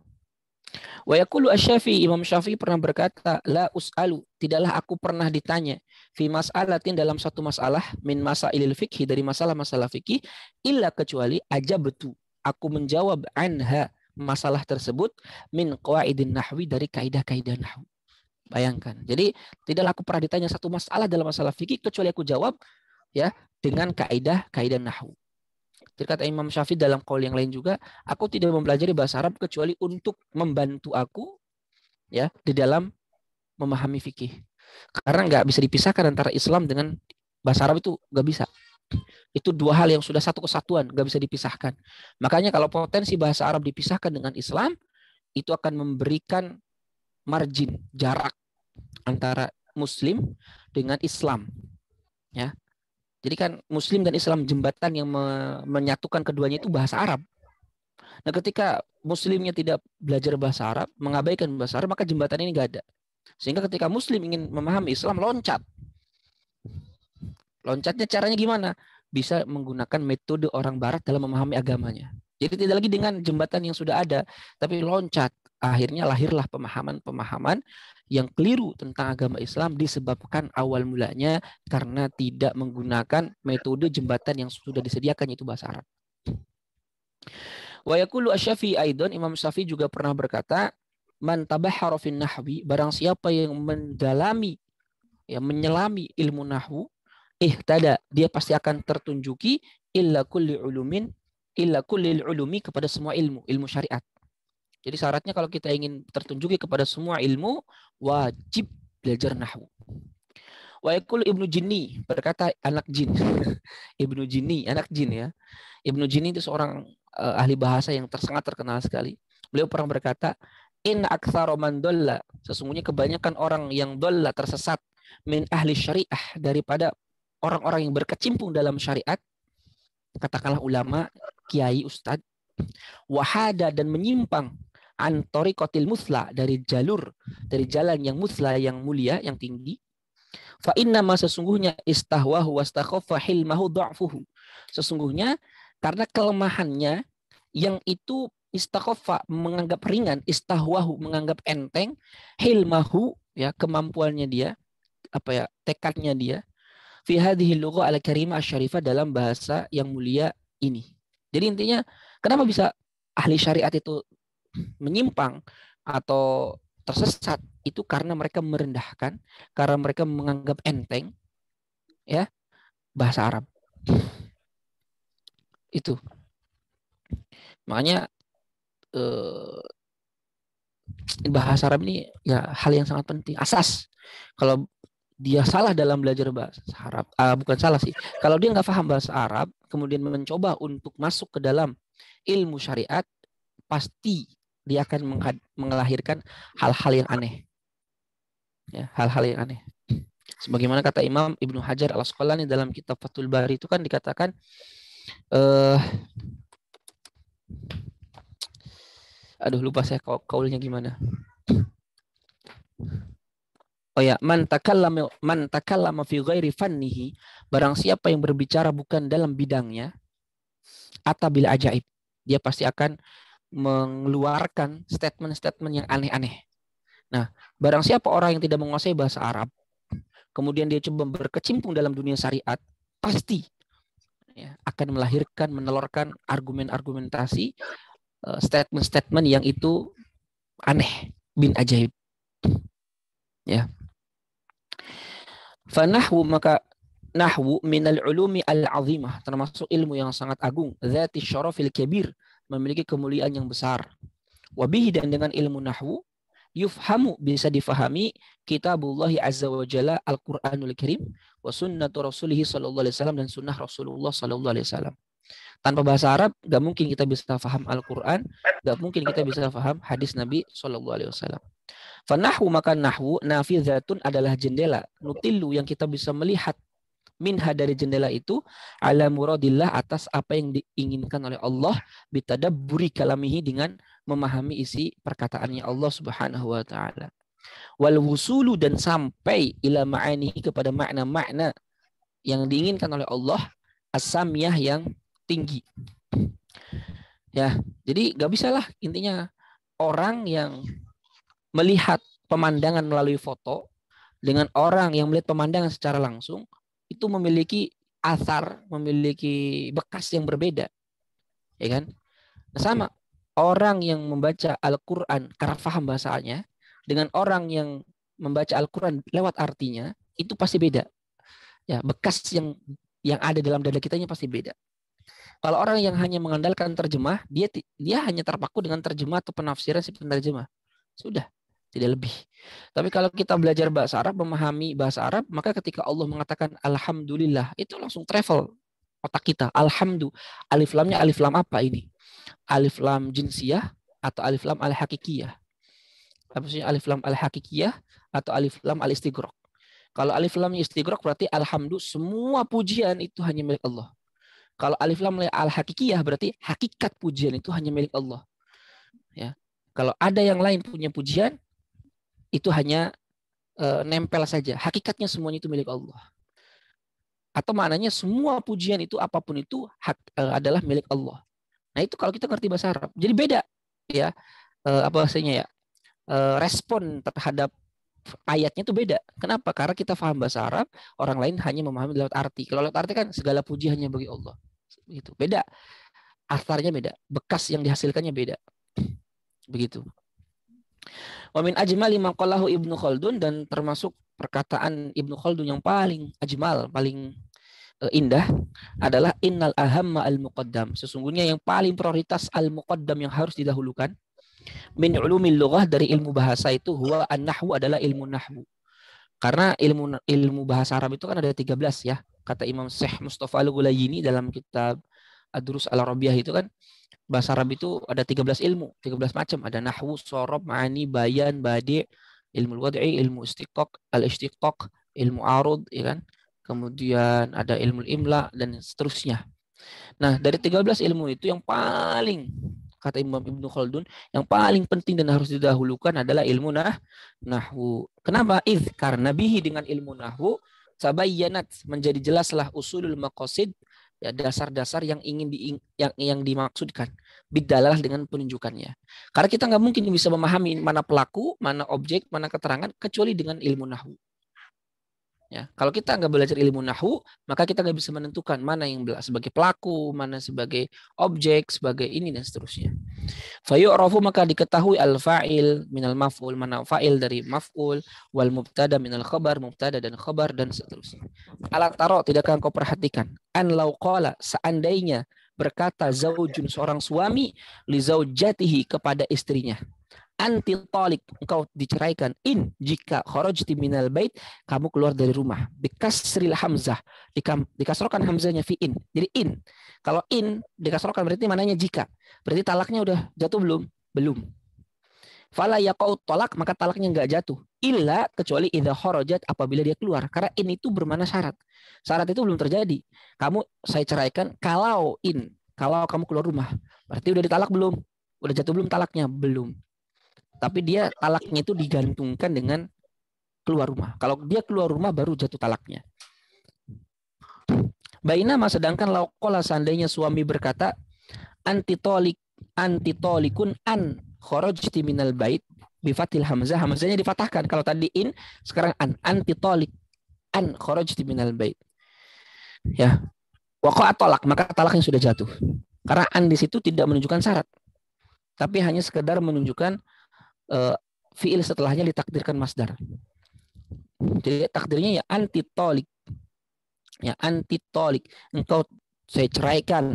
Wa yaqulu Asy-Syafi'i, Imam Syafi'i pernah berkata, la us'alu, tidaklah aku pernah ditanya, fi mas'alatin, dalam satu masalah, min masailil fikhi, dari masalah-masalah fikih, illa, kecuali ajabtu, aku menjawab, anha, masalah tersebut, min qawaidin nahwi, dari kaidah-kaidah nahwu. Bayangkan. Jadi tidaklah aku pernah ditanya satu masalah dalam masalah fikih kecuali aku jawab ya dengan kaidah-kaidah nahwu. Jadi kata Imam Syafi'i dalam qaul yang lain juga, aku tidak mempelajari bahasa Arab kecuali untuk membantu aku ya di dalam memahami fikih. Karena nggak bisa dipisahkan antara Islam dengan bahasa Arab, itu nggak bisa. Itu dua hal yang sudah satu kesatuan, nggak bisa dipisahkan. Makanya kalau potensi bahasa Arab dipisahkan dengan Islam, itu akan memberikan margin, jarak antara Muslim dengan Islam. Ya, jadi kan Muslim dan Islam, jembatan yang menyatukan keduanya itu bahasa Arab. Nah, ketika Muslimnya tidak belajar bahasa Arab, mengabaikan bahasa Arab, maka jembatan ini nggak ada. Sehingga ketika Muslim ingin memahami Islam, loncat. Loncatnya caranya gimana? Bisa menggunakan metode orang Barat dalam memahami agamanya. Jadi tidak lagi dengan jembatan yang sudah ada, tapi loncat. Akhirnya lahirlah pemahaman-pemahaman yang keliru tentang agama Islam disebabkan awal mulanya karena tidak menggunakan metode jembatan yang sudah disediakan, yaitu bahasa Arab. Wa yaqulu asy-Syafi'i aidan, Imam Syafi'i juga pernah berkata, man tabahhara fin nahwi, barang siapa yang mendalami, ya menyelami ilmu nahwu, ihtada, dia pasti akan tertunjuki illa kulli ulumi, kepada semua ilmu syariat. Jadi syaratnya kalau kita ingin tertunjuki kepada semua ilmu, wajib belajar nahwu. Wa yaqul Ibnu Jinni, berkata anak jin. Ibnu Jinni, anak jin ya. Ibnu Jinni itu seorang ahli bahasa yang sangat terkenal sekali. Beliau pernah berkata, in aktsara man dalla, sesungguhnya kebanyakan orang yang dalla, tersesat, min ahli syariah, daripada orang-orang yang berkecimpung dalam syariat, katakanlah ulama, kiai, ustadz, wahada, dan menyimpang, an tariqatil musla, dari jalan yang musla, yang mulia, yang tinggi. Fa inna ma, sesungguhnya, istahwahu wastakhaffa hilmahu dha'fuhu, sesungguhnya karena kelemahannya yang itu istakhaffa, menganggap ringan, istahwahu, menganggap enteng, hilmahu, ya kemampuannya dia, apa ya, tekadnya dia, fi hadhihi lugha al-karimah asy-syarifah, dalam bahasa yang mulia ini. Jadi intinya, kenapa bisa ahli syariat itu menyimpang atau tersesat, itu karena mereka merendahkan, karena mereka menganggap enteng ya bahasa Arab. Itu makanya bahasa Arab ini ya hal yang sangat penting, asas. Kalau dia salah dalam belajar bahasa Arab, bukan salah sih, kalau dia nggak paham bahasa Arab, kemudian mencoba untuk masuk ke dalam ilmu syariat, pasti dia akan melahirkan hal-hal yang aneh. Ya, hal-hal yang aneh. Sebagaimana kata Imam Ibnu Hajar Al-Asqalani dalam kitab Fathul Bari, itu kan dikatakan lupa saya kaulnya gimana. Oh ya, man takallama fi ghairi fannihi, barang siapa yang berbicara bukan dalam bidangnya, atabil ajaib, dia pasti akan mengeluarkan statement-statement yang aneh-aneh. Nah, barang siapa orang yang tidak menguasai bahasa Arab, kemudian dia coba berkecimpung dalam dunia syariat, pasti ya, akan melahirkan, menelurkan argumentasi, statement-statement yang itu aneh, bin ajaib. Ya. Fanahwu, maka nahwu minal ulumi al-azimah, termasuk ilmu yang sangat agung, dzati syarafil kabir, memiliki kemuliaan yang besar. Wabihi, dan dengan ilmu nahwu, yufhamu, bisa difahami, kitabullah azza wa jalla, Al-Quranul Karim, wa sunnatu rasulihi sallallahu alaihi wasallam, dan sunnah Rasulullah sallallahu alaihi wasallam. Tanpa bahasa Arab, gak mungkin kita bisa paham Al-Quran, gak mungkin kita bisa paham hadis Nabi sallallahu alaihi wasallam. Fanahwu, maka nahwu, nafizatun, adalah jendela, nutilu, yang kita bisa melihat, minha, dari jendela itu, ala muradillah, atas apa yang diinginkan oleh Allah, bitadabburi kalamihi, dengan memahami isi perkataannya Allah Subhanahu wa taala. Wal wusulu, dan sampai ila ma'anihi, kepada makna-makna yang diinginkan oleh Allah, as-samiyah, yang tinggi. Ya, jadi gak bisa lah intinya orang yang melihat pemandangan melalui foto dengan orang yang melihat pemandangan secara langsung, itu memiliki asar, memiliki bekas yang berbeda. Ya kan? Nah, sama orang yang membaca Al-Quran karena paham bahasanya dengan orang yang membaca Al-Quran lewat artinya, itu pasti beda. Ya, bekas yang ada dalam dada kitanya pasti beda. Kalau orang yang hanya mengandalkan terjemah, dia hanya terpaku dengan terjemah atau penafsiran si penerjemah. Sudah. tidak lebih. Tapi kalau kita belajar bahasa Arab, memahami bahasa Arab, maka ketika Allah mengatakan alhamdulillah, itu langsung travel otak kita. Alhamdulillah. Alif lamnya alif lam apa ini? Alif lam jinsiyah atau alif lam al-hakikiyah? Apa sih alif lam al-hakikiyah atau alif lam al-istighraq? Kalau alif lam istighraq berarti alhamdulillah, semua pujian itu hanya milik Allah. Kalau alif lam al-hakikiyah berarti hakikat pujian itu hanya milik Allah. Ya. Kalau ada yang lain punya pujian, itu hanya nempel saja. Hakikatnya semuanya itu milik Allah. Atau maknanya semua pujian itu apapun itu adalah milik Allah. Nah itu kalau kita ngerti bahasa Arab. Jadi beda ya apa bahasanya ya, respon terhadap ayatnya itu beda. Kenapa? Karena kita paham bahasa Arab, orang lain hanya memahami lewat arti. Kalau lewat arti kan segala puji hanya bagi Allah. Begitu. Beda. Asarnya beda. Bekas yang dihasilkannya beda. Begitu. Wa min ajmali ma qalahu Ibnu Khaldun, dan termasuk perkataan Ibnu Khaldun yang paling ajmal, paling indah adalah innal ahamma al-muqaddam. Sesungguhnya yang paling prioritas al-muqaddam yang harus didahulukan min ulumil lughah, dari ilmu bahasa itu, huwa an-nahwu, adalah ilmu nahwu. Karena ilmu bahasa Arab itu kan ada 13 ya. Kata Imam Syekh Mustafa Al-Ghulayini dalam kitab Ad-Durus Al-Arabiyah itu kan, bahasa Arab itu ada 13 ilmu, 13 macam. Ada nahwu, shorab, ma'ani, bayan, badi', ilmu wad'i, ilmu al-istiqaq, ilmu arud, ya kan? Kemudian ada ilmu imla dan seterusnya. Nah, dari 13 ilmu itu yang paling, kata Imam Ibnu Khaldun, yang paling penting dan harus didahulukan adalah ilmu nahwu. Kenapa? Karena bihi, dengan ilmu nahwu, sabayyanat, menjadi jelaslah usulul maqasid, ya, dasar-dasar yang ingin yang dimaksudkan, bidalalah, dengan penunjukannya. Karena kita nggak mungkin bisa memahami mana pelaku, mana objek, mana keterangan kecuali dengan ilmu nahwu. Ya, kalau kita nggak belajar ilmu nahwu, maka kita nggak bisa menentukan mana yang sebagai pelaku, mana sebagai objek, sebagai ini dan seterusnya. Fayu'rafu, maka diketahui al-fa'il minal maf'ul, mana fa'il dari maf'ul, wal mubtada minal khabar, mubtada dan khabar, dan seterusnya. Ala taro, tidakkah engkau perhatikan, an law qala, seandainya berkata zaujun, seorang suami, li zaujatihi, kepada istrinya, anti talik, engkau diceraikan, in, jika kharajti minal bait, kamu keluar dari rumah, bikasril hamzah, dikasrokan hamzahnya fi in. Jadi in, kalau in dikasrokan berarti mananya jika, berarti talaknya udah jatuh belum? Belum. Fala yaqau talak, maka talaknya enggak jatuh, illa, kecuali idza kharajat, apabila dia keluar. Karena in itu bermakna syarat. Syarat itu belum terjadi. Saya ceraikan kalau in, kalau kamu keluar rumah. Berarti udah ditalak belum? Udah jatuh belum talaknya? Belum. Tapi dia talaknya itu digantungkan dengan keluar rumah. Kalau dia keluar rumah baru jatuh talaknya. Bainama, sedangkan lauqala, seandainya suami berkata, antitolikun an kharajti minal bait, bifatil hamzah, hamzahnya difatahkan. Kalau tadi in, sekarang antitolik an kharajti minal bait. Ya. Waqa'a talak, maka talaknya sudah jatuh. Karena an di situ tidak menunjukkan syarat, tapi hanya sekedar menunjukkan fiil setelahnya ditakdirkan masdar. Jadi takdirnya ya antitolik. Ya, antitolik. Engkau saya ceraikan.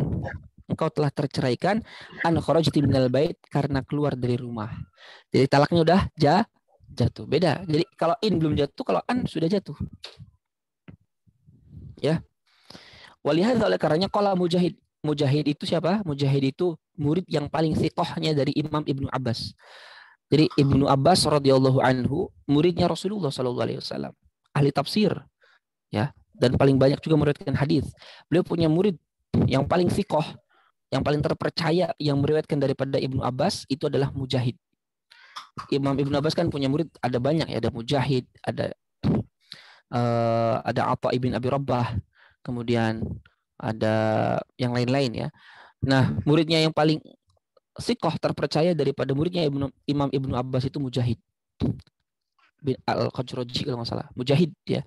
Engkau telah terceraikan, an kharajti minal bait, karena keluar dari rumah. Jadi talaknya udah jatuh. Beda. Jadi kalau in belum jatuh, kalau an sudah jatuh. Ya. Walihadza, oleh karenanya qala Mujahid. Mujahid itu siapa? Mujahid itu murid yang paling thiqahnya dari Imam Ibnu Abbas. Jadi Ibnu Abbas radhiyallahu anhu muridnya Rasulullah sallallahu alaihi wasallam, ahli tafsir, ya, dan paling banyak juga meriwayatkan hadis. Beliau punya murid yang paling thiqah, yang paling terpercaya, yang meriwayatkan daripada Ibnu Abbas itu adalah Mujahid. Imam Ibnu Abbas kan punya murid ada banyak ya, ada Mujahid, ada Atha ibn Abi Rabbah, kemudian ada yang lain-lain ya. Nah, muridnya yang paling thiqah, terpercaya daripada muridnya Imam Ibnu Abbas itu Mujahid bin Al-Khajraji kalau nggak salah, Mujahid ya.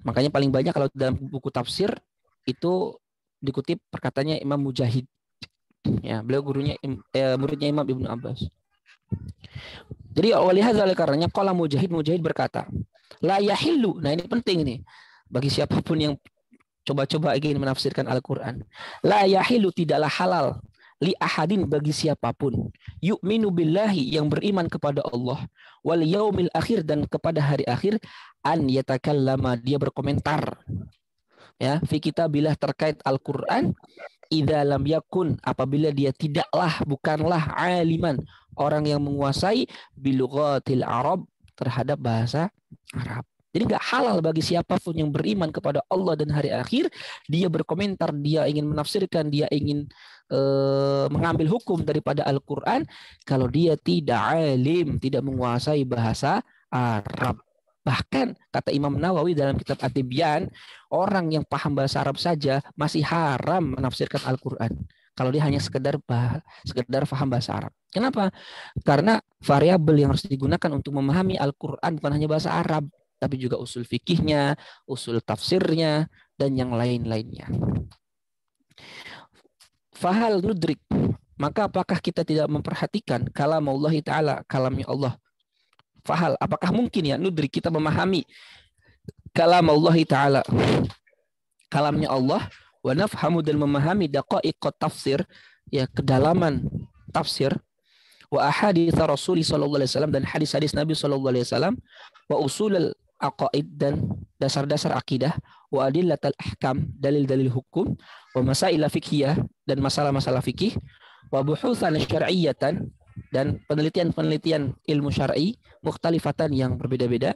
Makanya paling banyak kalau dalam buku tafsir itu dikutip perkataannya Imam Mujahid. Ya, beliau muridnya Imam Ibnu Abbas. Jadi walihadza, oleh karenanya qala Mujahid berkata, la yahillu. Nah, ini penting nih bagi siapapun yang coba-coba ingin menafsirkan Al-Qur'an. La yahillu, tidaklah halal, li ahadin bagi siapapun yu'minu billahi yang beriman kepada Allah wal yaumil akhir dan kepada hari akhir an yatakallama dia berkomentar ya fi kitabillah terkait Al-Qur'an idza lam yakun apabila dia bukanlah aliman orang yang menguasai bilughatil Arab terhadap bahasa Arab. Jadi nggak halal bagi siapapun yang beriman kepada Allah dan hari akhir dia berkomentar, dia ingin menafsirkan, dia ingin mengambil hukum daripada Al-Quran kalau dia tidak alim, tidak menguasai bahasa Arab. Bahkan kata Imam Nawawi dalam kitab At-Tibyan, orang yang paham bahasa Arab saja masih haram menafsirkan Al-Quran kalau dia hanya sekedar paham bahasa Arab. Kenapa? Karena variabel yang harus digunakan untuk memahami Al-Quran bukan hanya bahasa Arab, tapi juga usul fikihnya, usul tafsirnya, dan yang lain-lainnya. Fahal nudrik, maka apakah kita tidak memperhatikan kalamullah ta'ala, kalamnya Allah? Fahal, apakah mungkin ya nudrik kita memahami kalamullah ta'ala, kalamnya Allah, wa nafhamu dan memahami daqaiqat tafsir, ya kedalaman tafsir, wa ahadits Rasul sallallahu alaihi wasallam dan hadis-hadis Nabi sallallahu alaihi wasallam, wa usulul aqaid dan dasar-dasar akidah, wa adillatul ahkam dalil-dalil hukum, wa masail fiqhiyah dan masalah-masalah fikih, wa buhutsan syar'iyyatan dan penelitian-penelitian ilmu syar'i mukhtalifatan yang berbeda-beda,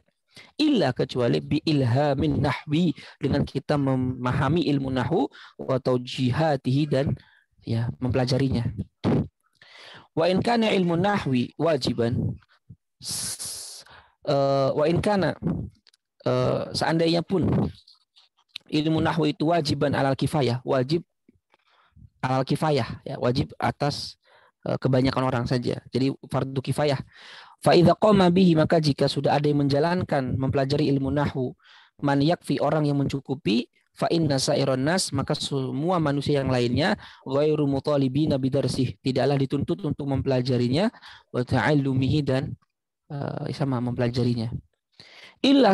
illa kecuali bi ilhamin nahwi dengan kita memahami ilmu nahwu wa taujihatihi dan ya mempelajarinya. Wa in kana ilmu nahwi wajiban wa in kana seandainya pun ilmu nahwu itu wajiban alal kifayah, wajib alal kifayah ya, wajib atas kebanyakan orang saja. Jadi fardu kifayah. Fa idza qama bihi maka jika sudah ada yang menjalankan mempelajari ilmu nahwu man yakfi orang yang mencukupi fa inna sa'iron nas maka semua manusia yang lainnya ghairu mutalibina bidarsih tidaklah dituntut untuk mempelajarinya wa ta'allumihi dan sama mempelajarinya. Illa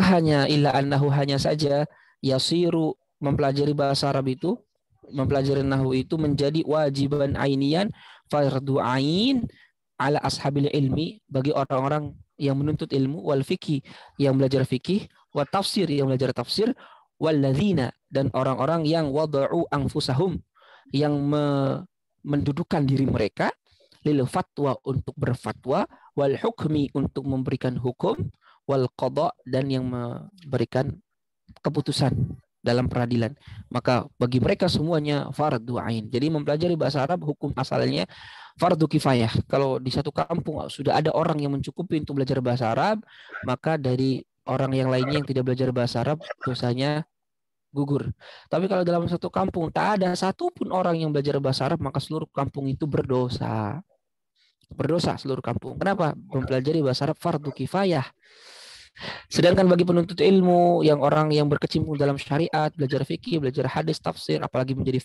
annahu hanya saja yasiru mempelajari bahasa Arab itu, mempelajari nahwu itu menjadi wajiban ainian fardu ain ala ashabil ilmi bagi orang-orang yang menuntut ilmu wal fikih yang belajar fikih wa tafsir yang belajar tafsir walladzina dan orang-orang yang wada'u anfusahum yang mendudukan diri mereka lil fatwa untuk berfatwa wal hukmi untuk memberikan hukum wal qada dan yang memberikan keputusan dalam peradilan. Maka bagi mereka semuanya fardu ain. Jadi mempelajari bahasa Arab hukum asalnya fardu kifayah. Kalau di satu kampung sudah ada orang yang mencukupi untuk belajar bahasa Arab, maka dari orang yang lainnya yang tidak belajar bahasa Arab dosanya gugur. Tapi kalau dalam satu kampung tak ada satupun orang yang belajar bahasa Arab, maka seluruh kampung itu berdosa. Berdosa seluruh kampung. Kenapa? Mempelajari bahasa Arab fardu kifayah. Sedangkan bagi penuntut ilmu yang orang yang berkecimpung dalam syariat, belajar fikih, belajar hadis, tafsir, apalagi menjadi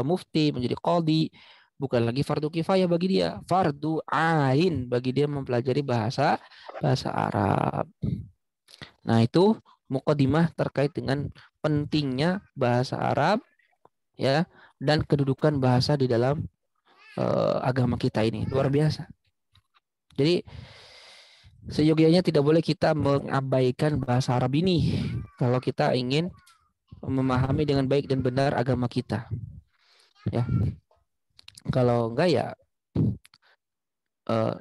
mufti, menjadi qadhi, bukan lagi fardu kifayah bagi dia, fardu ain bagi dia mempelajari bahasa Arab. Nah, itu muqaddimah terkait dengan pentingnya bahasa Arab ya dan kedudukan bahasa di dalam agama kita ini. Luar biasa. Jadi seyogianya tidak boleh kita mengabaikan bahasa Arab ini kalau kita ingin memahami dengan baik dan benar agama kita. Ya, kalau enggak ya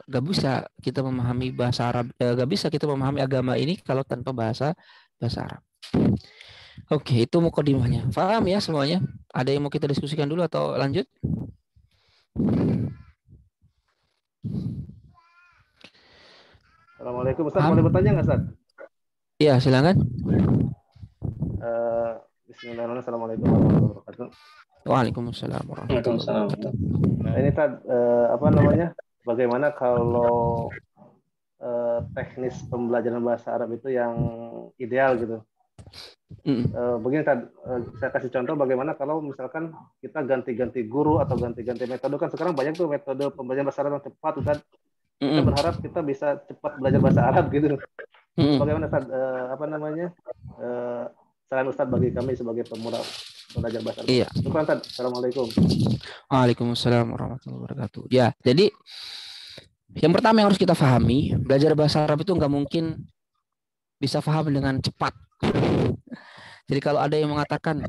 nggak bisa kita memahami bahasa Arab, nggak bisa kita memahami agama ini kalau tanpa bahasa Arab. Oke, itu mukadimahnya. Paham ya semuanya? Ada yang mau kita diskusikan dulu atau lanjut? Assalamualaikum Ustaz, boleh bertanya nggak Ustaz? Iya, silakan. Bismillahirrahmanirrahim. Assalamualaikum warahmatullahi wabarakatuh. Waalaikumsalam warahmatullahi wabarakatuh. Nah, ini Ustaz, bagaimana kalau teknis pembelajaran bahasa Arab itu yang ideal gitu? Begini Ustaz, saya kasih contoh bagaimana kalau misalkan kita ganti-ganti guru atau ganti-ganti metode, kan sekarang banyak tuh metode pembelajaran bahasa Arab yang cepat Ustaz. Kita berharap kita bisa cepat belajar bahasa Arab gitu. Bagaimana Ustaz, saran Ustaz bagi kami sebagai pemula belajar bahasa Arab. Iya. Syukran, Tad. Assalamualaikum. Waalaikumsalam warahmatullahi wabarakatuh. Ya, jadi yang pertama yang harus kita pahami, belajar bahasa Arab itu nggak mungkin bisa paham dengan cepat. Jadi kalau ada yang mengatakan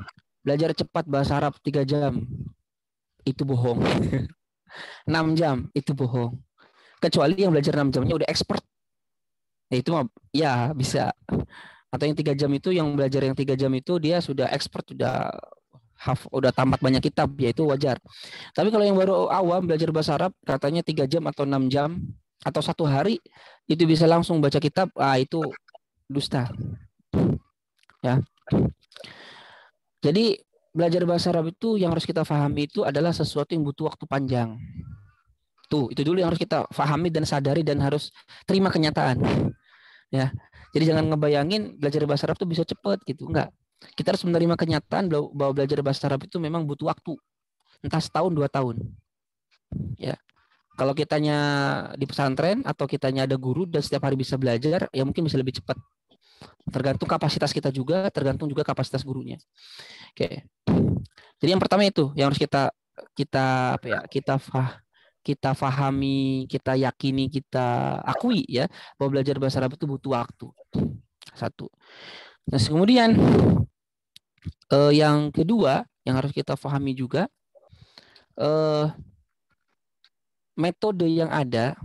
belajar cepat bahasa Arab 3 jam, itu bohong. 6 jam, itu bohong. Kecuali yang belajar 6 jamnya udah expert. Ya, itu mah ya bisa. Atau yang 3 jam itu, yang belajar yang 3 jam itu dia sudah expert, udah tamat banyak kitab, ya itu wajar. Tapi kalau yang baru awam belajar bahasa Arab, katanya 3 jam atau 6 jam atau 1 hari itu bisa langsung baca kitab, itu dusta. Ya. Jadi belajar bahasa Arab itu yang harus kita pahami itu adalah sesuatu yang butuh waktu panjang. Itu dulu yang harus kita pahami dan sadari dan harus terima kenyataan. Ya. Jadi jangan ngebayangin belajar bahasa Arab itu bisa cepat gitu, enggak. Kita harus menerima kenyataan bahwa belajar bahasa Arab itu memang butuh waktu. Entah setahun, 2 tahun. Ya. Kalau kitanya di pesantren atau kitanya ada guru dan setiap hari bisa belajar, ya mungkin bisa lebih cepat. Tergantung kapasitas kita juga, tergantung juga kapasitas gurunya. Oke. Jadi yang pertama itu yang harus kita pahami, kita yakini, kita akui ya, bahwa belajar bahasa Arab itu butuh waktu. Satu. Nah, kemudian yang kedua yang harus kita pahami juga, metode yang ada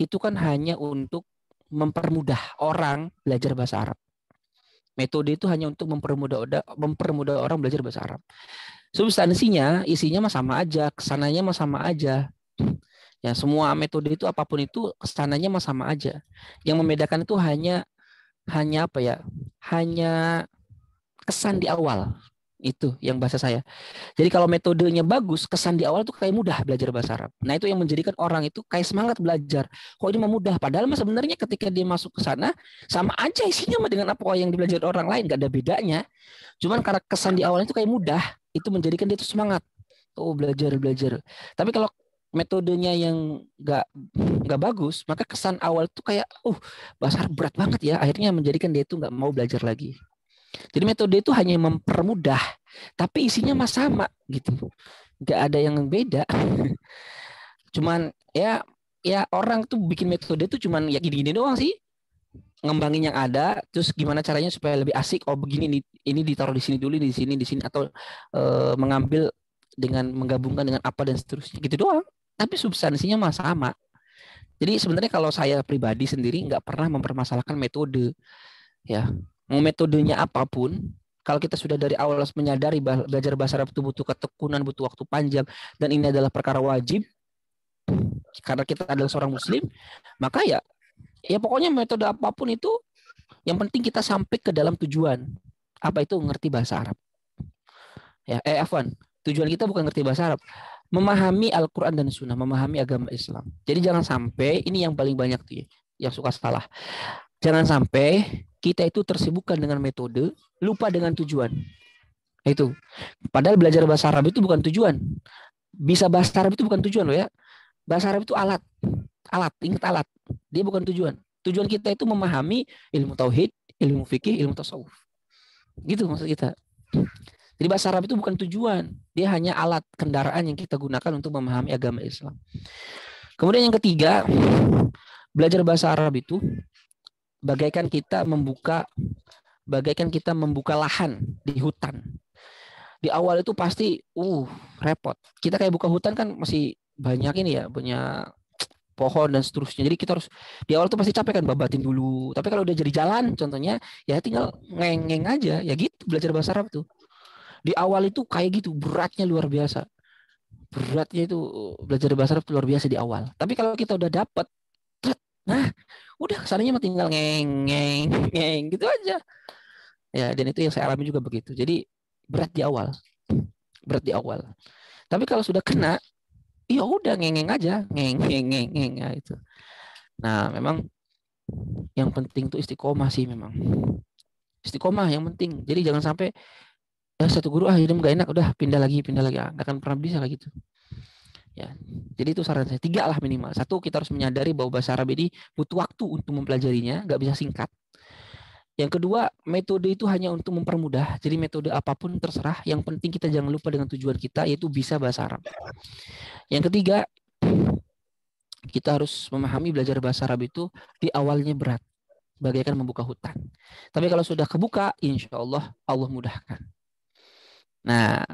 itu kan hanya untuk mempermudah orang belajar bahasa Arab. Metode itu hanya untuk mempermudah orang belajar bahasa Arab. Substansinya, isinya mah sama aja, kesananya mah sama aja. Ya, semua metode itu apapun itu kesananya mah sama aja. Yang membedakan itu hanya apa ya? Hanya kesan di awal. Itu yang bahasa saya. Jadi kalau metodenya bagus, kesan di awal tuh kayak mudah belajar bahasa Arab. Nah, itu yang menjadikan orang itu kayak semangat belajar. Kok ini mah mudah? Padahal mah sebenarnya ketika dia masuk ke sana, sama aja isinya mah dengan apa yang dibelajar orang lain, gak ada bedanya. Cuman karena kesan di awal itu kayak mudah, itu menjadikan dia tuh semangat. Oh, belajar. Tapi kalau metodenya yang nggak bagus, maka kesan awal tuh kayak, bahasa Arab berat banget ya. Akhirnya menjadikan dia tuh nggak mau belajar lagi. Jadi metode itu hanya mempermudah, tapi isinya mah sama gitu, nggak ada yang beda. Cuman ya orang tuh bikin metode itu cuman ya gini-gini doang sih, ngembangin yang ada, terus gimana caranya supaya lebih asik. Oh begini, ini ditaruh di sini dulu, di sini, atau mengambil dengan menggabungkan dengan apa dan seterusnya, gitu doang. Tapi substansinya mah sama. Jadi sebenarnya kalau saya pribadi sendiri nggak pernah mempermasalahkan metode, ya. Mau metodenya apapun, kalau kita sudah dari awal menyadari belajar bahasa Arab itu butuh ketekunan, butuh waktu panjang, dan ini adalah perkara wajib karena kita adalah seorang muslim, maka ya pokoknya metode apapun itu yang penting kita sampai ke dalam tujuan. Apa itu? Ngerti bahasa Arab. Ya, Afwan, tujuan kita bukan ngerti bahasa Arab, memahami Al-Quran dan Sunnah, memahami agama Islam. Jadi jangan sampai, ini yang paling banyak tuh ya, yang suka salah. Jangan sampai kita itu tersibukkan dengan metode, lupa dengan tujuan. Itu. Padahal belajar bahasa Arab itu bukan tujuan. Bisa bahasa Arab itu bukan tujuan loh ya. Bahasa Arab itu alat. Ingat alat. Dia bukan tujuan. Tujuan kita itu memahami ilmu tauhid, ilmu fikih, ilmu tasawuf. Gitu maksud kita. Jadi bahasa Arab itu bukan tujuan. Dia hanya alat, kendaraan yang kita gunakan untuk memahami agama Islam. Kemudian yang ketiga, belajar bahasa Arab itu bagaikan kita membuka lahan di hutan. Di awal itu pasti repot. Kita kayak buka hutan kan masih banyak ini ya, banyak pohon dan seterusnya. Jadi kita harus di awal tuh pasti capek kan, babatin dulu. Tapi kalau udah jadi jalan contohnya, ya tinggal ngeng aja. Ya gitu belajar bahasa Arab tuh. Di awal itu kayak gitu, beratnya luar biasa. Beratnya itu belajar bahasa Arab luar biasa di awal. Tapi kalau kita udah dapet, nah, udah kesannya tinggal ngeng gitu aja. Ya, dan itu yang saya alami juga begitu. Jadi berat di awal. Tapi kalau sudah kena, ya udah ngeng aja, ngeng ya itu. Nah, memang yang penting tuh istiqomah sih memang. Istiqomah yang penting. Jadi jangan sampai satu guru hidup gak enak, udah pindah lagi, nggak akan pernah bisa kayak gitu. Ya, jadi itu saran saya 3 lah minimal. 1, kita harus menyadari bahwa bahasa Arab ini butuh waktu untuk mempelajarinya, nggak bisa singkat. Yang kedua, metode itu hanya untuk mempermudah. Jadi metode apapun terserah. Yang penting kita jangan lupa dengan tujuan kita, yaitu bisa bahasa Arab. Yang ketiga, kita harus memahami belajar bahasa Arab itu di awalnya berat, bagaikan membuka hutan. Tapi kalau sudah kebuka, insya Allah Allah mudahkan. Nah,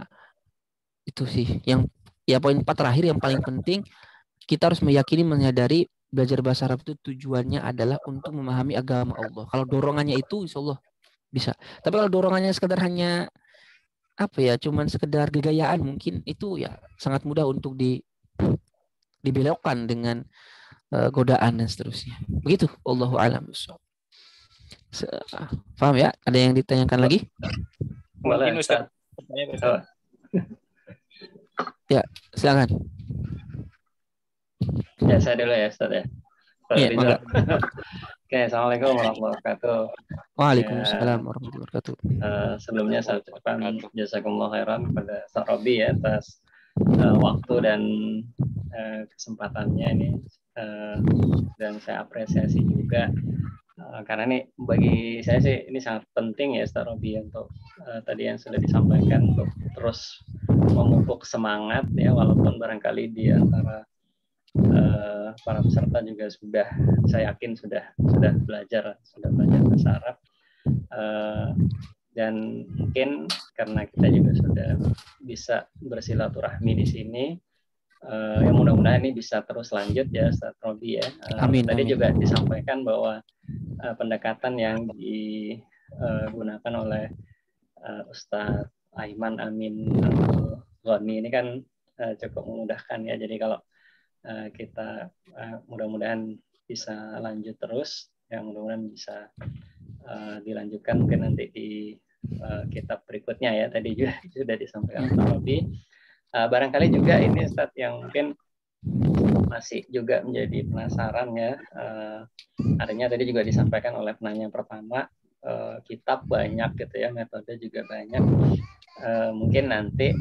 itu sih yang poin 4 terakhir yang paling penting, kita harus meyakini, menyadari belajar bahasa Arab itu tujuannya adalah untuk memahami agama Allah. Kalau dorongannya itu insya Allah bisa. Tapi kalau dorongannya sekedar hanya cuman sekedar gegayaan, mungkin itu ya sangat mudah untuk dibelokkan dengan godaan dan seterusnya. Begitu, Allahu a'lam bishawab. Paham ya? Ada yang ditanyakan lagi? Boleh, Ustaz. Ya, silakan. Ya, saya dulu ya, Ustaz ya. Iya, mangga. Oke, Assalamualaikum warahmatullahi wabarakatuh. Waalaikumsalam warahmatullahi wabarakatuh. Sebelumnya saya ucapkan jazakumullah khairan kepada Ustaz Robi ya atas waktu dan kesempatannya ini, dan saya apresiasi juga karena ini bagi saya sih ini sangat penting ya Ustaz Robi untuk tadi yang sudah disampaikan, untuk terus memupuk semangat ya, walaupun barangkali di antara para peserta juga sudah, saya yakin sudah belajar bahasa Arab, dan mungkin karena kita juga sudah bisa bersilaturahmi di sini, yang mudah-mudahan ini bisa terus lanjut ya Ustaz Robi ya. Amin, Tadi amin. juga disampaikan bahwa pendekatan yang digunakan oleh Ustaz Aiman Amin Ghani ini kan cukup memudahkan ya. Jadi kalau kita mudah-mudahan bisa lanjut terus, yang mudah-mudahan bisa dilanjutkan mungkin nanti di kitab berikutnya ya. Tadi juga sudah disampaikan Ustaz Robi. Barangkali juga ini Ustaz yang mungkin masih juga menjadi penasaran ya, adanya tadi juga disampaikan oleh penanya pertama, kitab banyak gitu ya, metode juga banyak. Mungkin nanti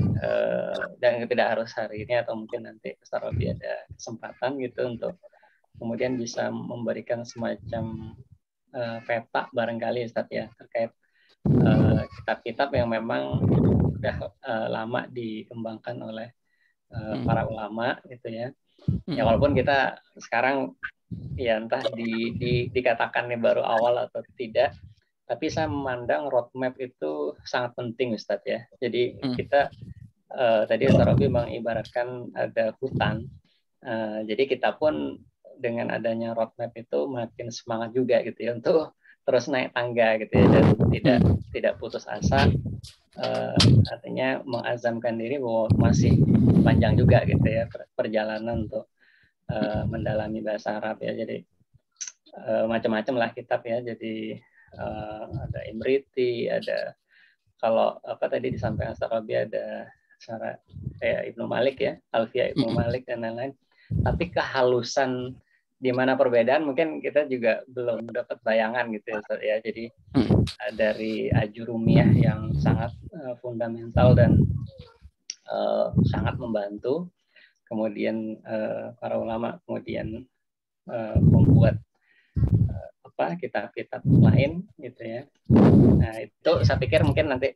dan tidak harus hari ini atau mungkin nanti Ustaz Robi ada kesempatan gitu untuk kemudian bisa memberikan semacam peta barangkali Ustaz ya, terkait kitab-kitab yang memang sudah lama dikembangkan oleh para ulama gitu ya. Ya walaupun kita sekarang ya entah dikatakan ini baru awal atau tidak, tapi saya memandang roadmap itu sangat penting Ustadz ya. Jadi kita tadi Ustadz Robi mengibaratkan ada hutan, jadi kita pun dengan adanya roadmap itu makin semangat juga gitu ya untuk terus naik tangga gitu ya, dan tidak putus asa, artinya mengazamkan diri bahwa masih panjang juga gitu ya perjalanan untuk mendalami bahasa Arab ya. Jadi macam-macam lah kitab ya. Jadi ada Imriti, ada kalau tadi disampaikan Ustaz Robi ada Syarah Ibnu Malik ya, Alfiyah Ibnu Malik dan lain-lain. Tapi kehalusan di mana perbedaan mungkin kita juga belum dapat bayangan gitu ya Ustaz ya. Jadi dari Ajurumiyah yang sangat fundamental dan sangat membantu. Kemudian para ulama kemudian membuat kitab-kitab lain gitu ya. Nah itu saya pikir mungkin nanti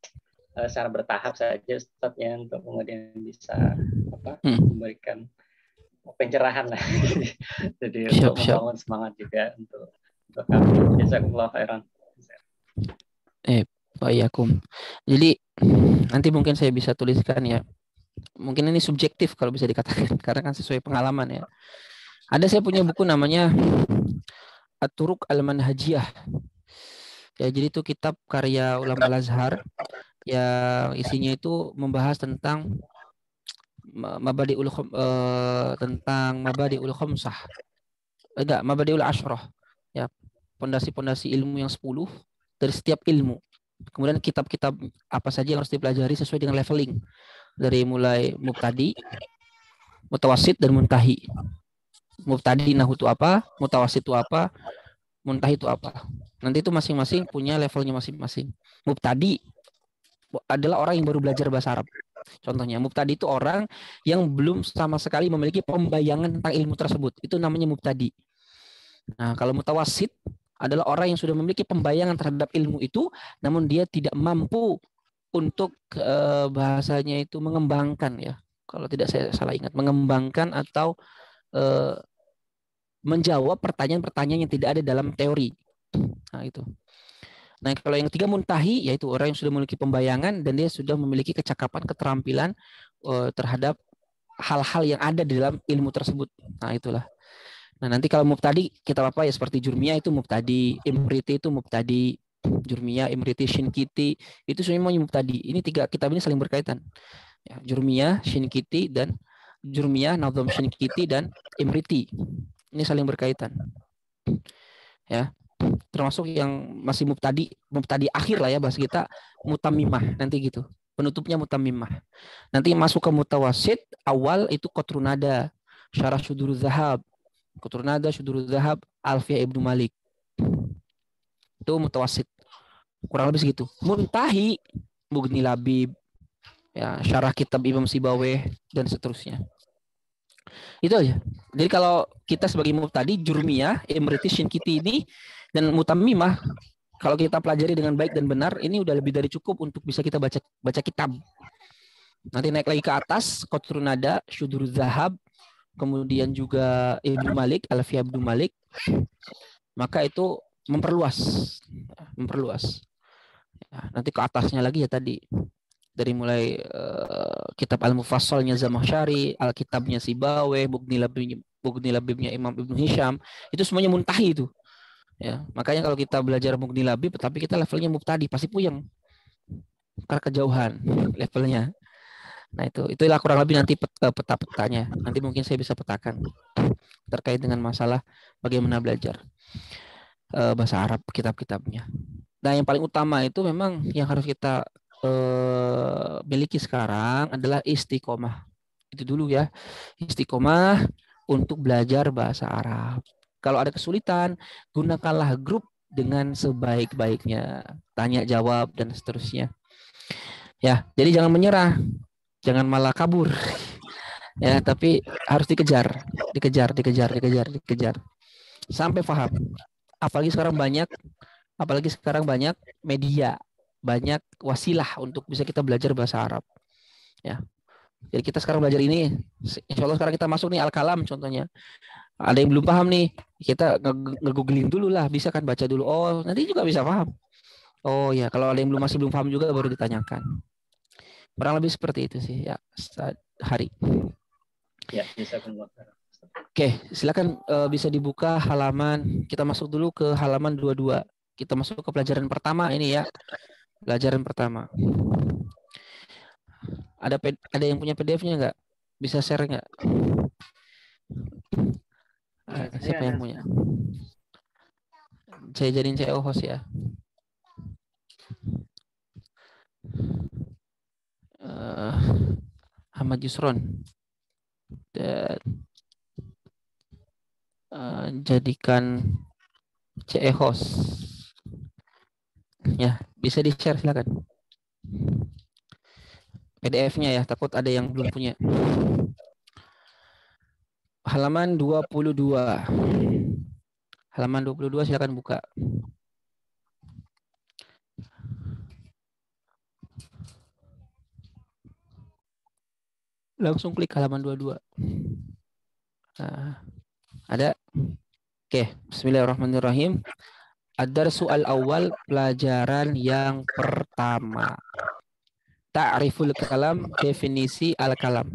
secara bertahap saja Ustaz ya, untuk kemudian bisa memberikan pencerahan lah. Jadi untuk membangun semangat juga untuk kami. Jazakumullah khairan. Bayakum. Jadi nanti mungkin saya bisa tuliskan ya. Mungkin ini subjektif kalau bisa dikatakan karena kan sesuai pengalaman ya. Ada saya punya buku namanya At-Turuq Al-Manhajiyah. Ya, jadi itu kitab karya ulama Al-Azhar yang isinya itu membahas tentang Mabadi'ul Khamsah. Mabadi'ul Ashrah. Ya, pondasi-pondasi ilmu yang 10 dari setiap ilmu. Kemudian kitab-kitab apa saja yang harus dipelajari sesuai dengan leveling. Dari mulai mubtadi, mutawasid dan muntahi. Mubtadi nahu itu apa, mutawasid itu apa, muntahi itu apa. Nanti itu masing-masing punya levelnya masing-masing. Mubtadi adalah orang yang baru belajar bahasa Arab. Contohnya, mubtadi itu orang yang belum sama sekali memiliki pembayangan tentang ilmu tersebut. Itu namanya mubtadi. Nah, kalau mutawasid adalah orang yang sudah memiliki pembayangan terhadap ilmu itu, namun dia tidak mampu untuk bahasanya itu mengembangkan ya. Kalau tidak saya salah ingat, mengembangkan atau menjawab pertanyaan-pertanyaan yang tidak ada dalam teori. Nah, itu. Nah, kalau yang ketiga muntahi, yaitu orang yang sudah memiliki pembayangan dan dia sudah memiliki kecakapan, keterampilan terhadap hal-hal yang ada di dalam ilmu tersebut. Nah, itulah. Nah, nanti kalau mubtadi kita apa ya, seperti jurmiyah itu mubtadi, imriti itu mubtadi, jurmiyah, imriti, shinkiti itu semuanya mubtadi. Ini tiga kitab ini saling berkaitan. Ya, jurmiyah, shinkiti dan jurmiyah, nazam shinkiti dan imriti. Ini saling berkaitan. Ya. Termasuk yang masih mubtadi akhir lah ya bahasa kita, mutamimah nanti gitu. Penutupnya mutamimah. Nanti masuk ke mutawasid, awal itu Qatrunada, Syarah Syuduruz Zahab. Qatrunada, Syuduruz Zahab, Alfiyah Ibnu Malik. Itu mutawasid. Kurang lebih segitu. Muntahi, Mughni Labib, ya, Syarah Kitab Imam Sibawayh dan seterusnya. Itu aja. Jadi kalau kita sebagai mubtadi, jurmiyah, imriti, shinkiti ini dan mutamimah, kalau kita pelajari dengan baik dan benar, ini udah lebih dari cukup untuk bisa kita baca kitab. Nanti naik lagi ke atas, Qatrunada, Syuduruz Zahab, kemudian juga Ibnu Malik, Alfiyah Ibnu Malik, maka itu memperluas. Ya, nanti ke atasnya lagi ya tadi. Dari mulai kitab Al-Mufassalnya Zamakhsyari, Alkitabnya Sibawayh, Mughni Labibnya Imam Ibnu Hisham, itu semuanya muntahi itu. Ya, makanya kalau kita belajar Mughni Labib tapi kita levelnya mubtadi pasti puyeng. Karena kejauhan levelnya. Nah, itulah kurang lebih nanti peta-petanya. Nanti mungkin saya bisa petakan terkait dengan masalah bagaimana belajar bahasa Arab kitab-kitabnya. Nah, yang paling utama itu memang yang harus kita miliki sekarang adalah istiqomah. Itu dulu ya, istiqomah untuk belajar bahasa Arab. Kalau ada kesulitan, gunakanlah grup dengan sebaik-baiknya, tanya jawab dan seterusnya. Ya, jadi jangan menyerah, jangan malah kabur. Ya, tapi harus dikejar sampai paham. Apalagi sekarang banyak media, banyak wasilah untuk bisa kita belajar bahasa Arab. Ya. Jadi kita sekarang belajar ini, insya Allah sekarang kita masuk nih Al-Kalam contohnya. Ada yang belum paham nih, kita nge-googling dulu lah, bisa kan baca dulu. Oh, nanti juga bisa paham. Oh ya, kalau ada yang masih belum paham juga baru ditanyakan. Kurang lebih seperti itu sih ya, Hari. Ya, bisa keluar. Oke, silakan bisa dibuka halaman. Kita masuk dulu ke halaman 22. Kita masuk ke pelajaran pertama ini ya. Pelajaran pertama. Ada yang punya PDF-nya nggak? Bisa share nggak? Siapa yang punya? Saya jadiin CEO host ya. Ahmad Yusron. Dan jadikan CE host. Ya, bisa di-share silakan. PDF-nya ya, takut ada yang belum punya. Halaman 22. Halaman 22 silakan buka. Langsung klik halaman 22. Ada? Oke, bismillahirrahmanirrahim. Ad-darsu al-awwal, pelajaran yang pertama. Ta'riful kalam, definisi al-kalam.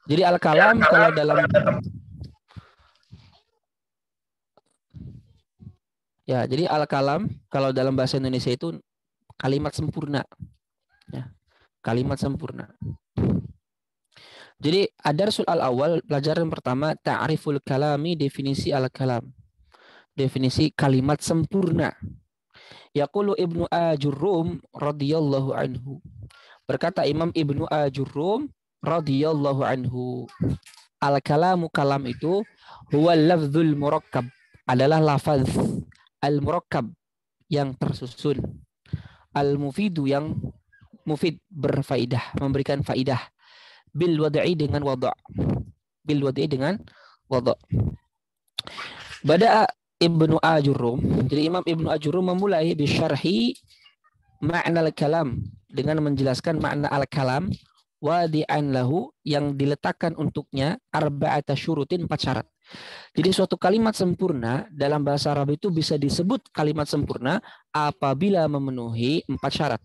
Jadi al-kalam kalau dalam jadi al-kalam kalau dalam bahasa Indonesia itu kalimat sempurna. Ya, kalimat sempurna. Jadi ad-darsul al-awwal, pelajaran pertama, ta'riful kalami, definisi al-kalam. Definisi kalimat sempurna. Yaqulu Ibnu Ajurrum radhiyallahu anhu. Berkata Imam Ibnu Ajurrum radhiyallahu anhu, al-kalamu, kalam itu, huwa lafzul murakkab, adalah lafaz, al-murakkab, yang tersusun, al-mufidu, yang mufid, berfaidah, memberikan faidah, bil wad'i, dengan wada', bil wad'i, dengan wada'. Ibnu Ajurum. Jadi Imam Ibnu Ajurum memulai bisyarhi makna al-kalam dengan menjelaskan makna al-kalam wadi'an lahu yang diletakkan untuknya arba'ata syurutin 4 syarat. Jadi suatu kalimat sempurna dalam bahasa Arab itu bisa disebut kalimat sempurna apabila memenuhi 4 syarat.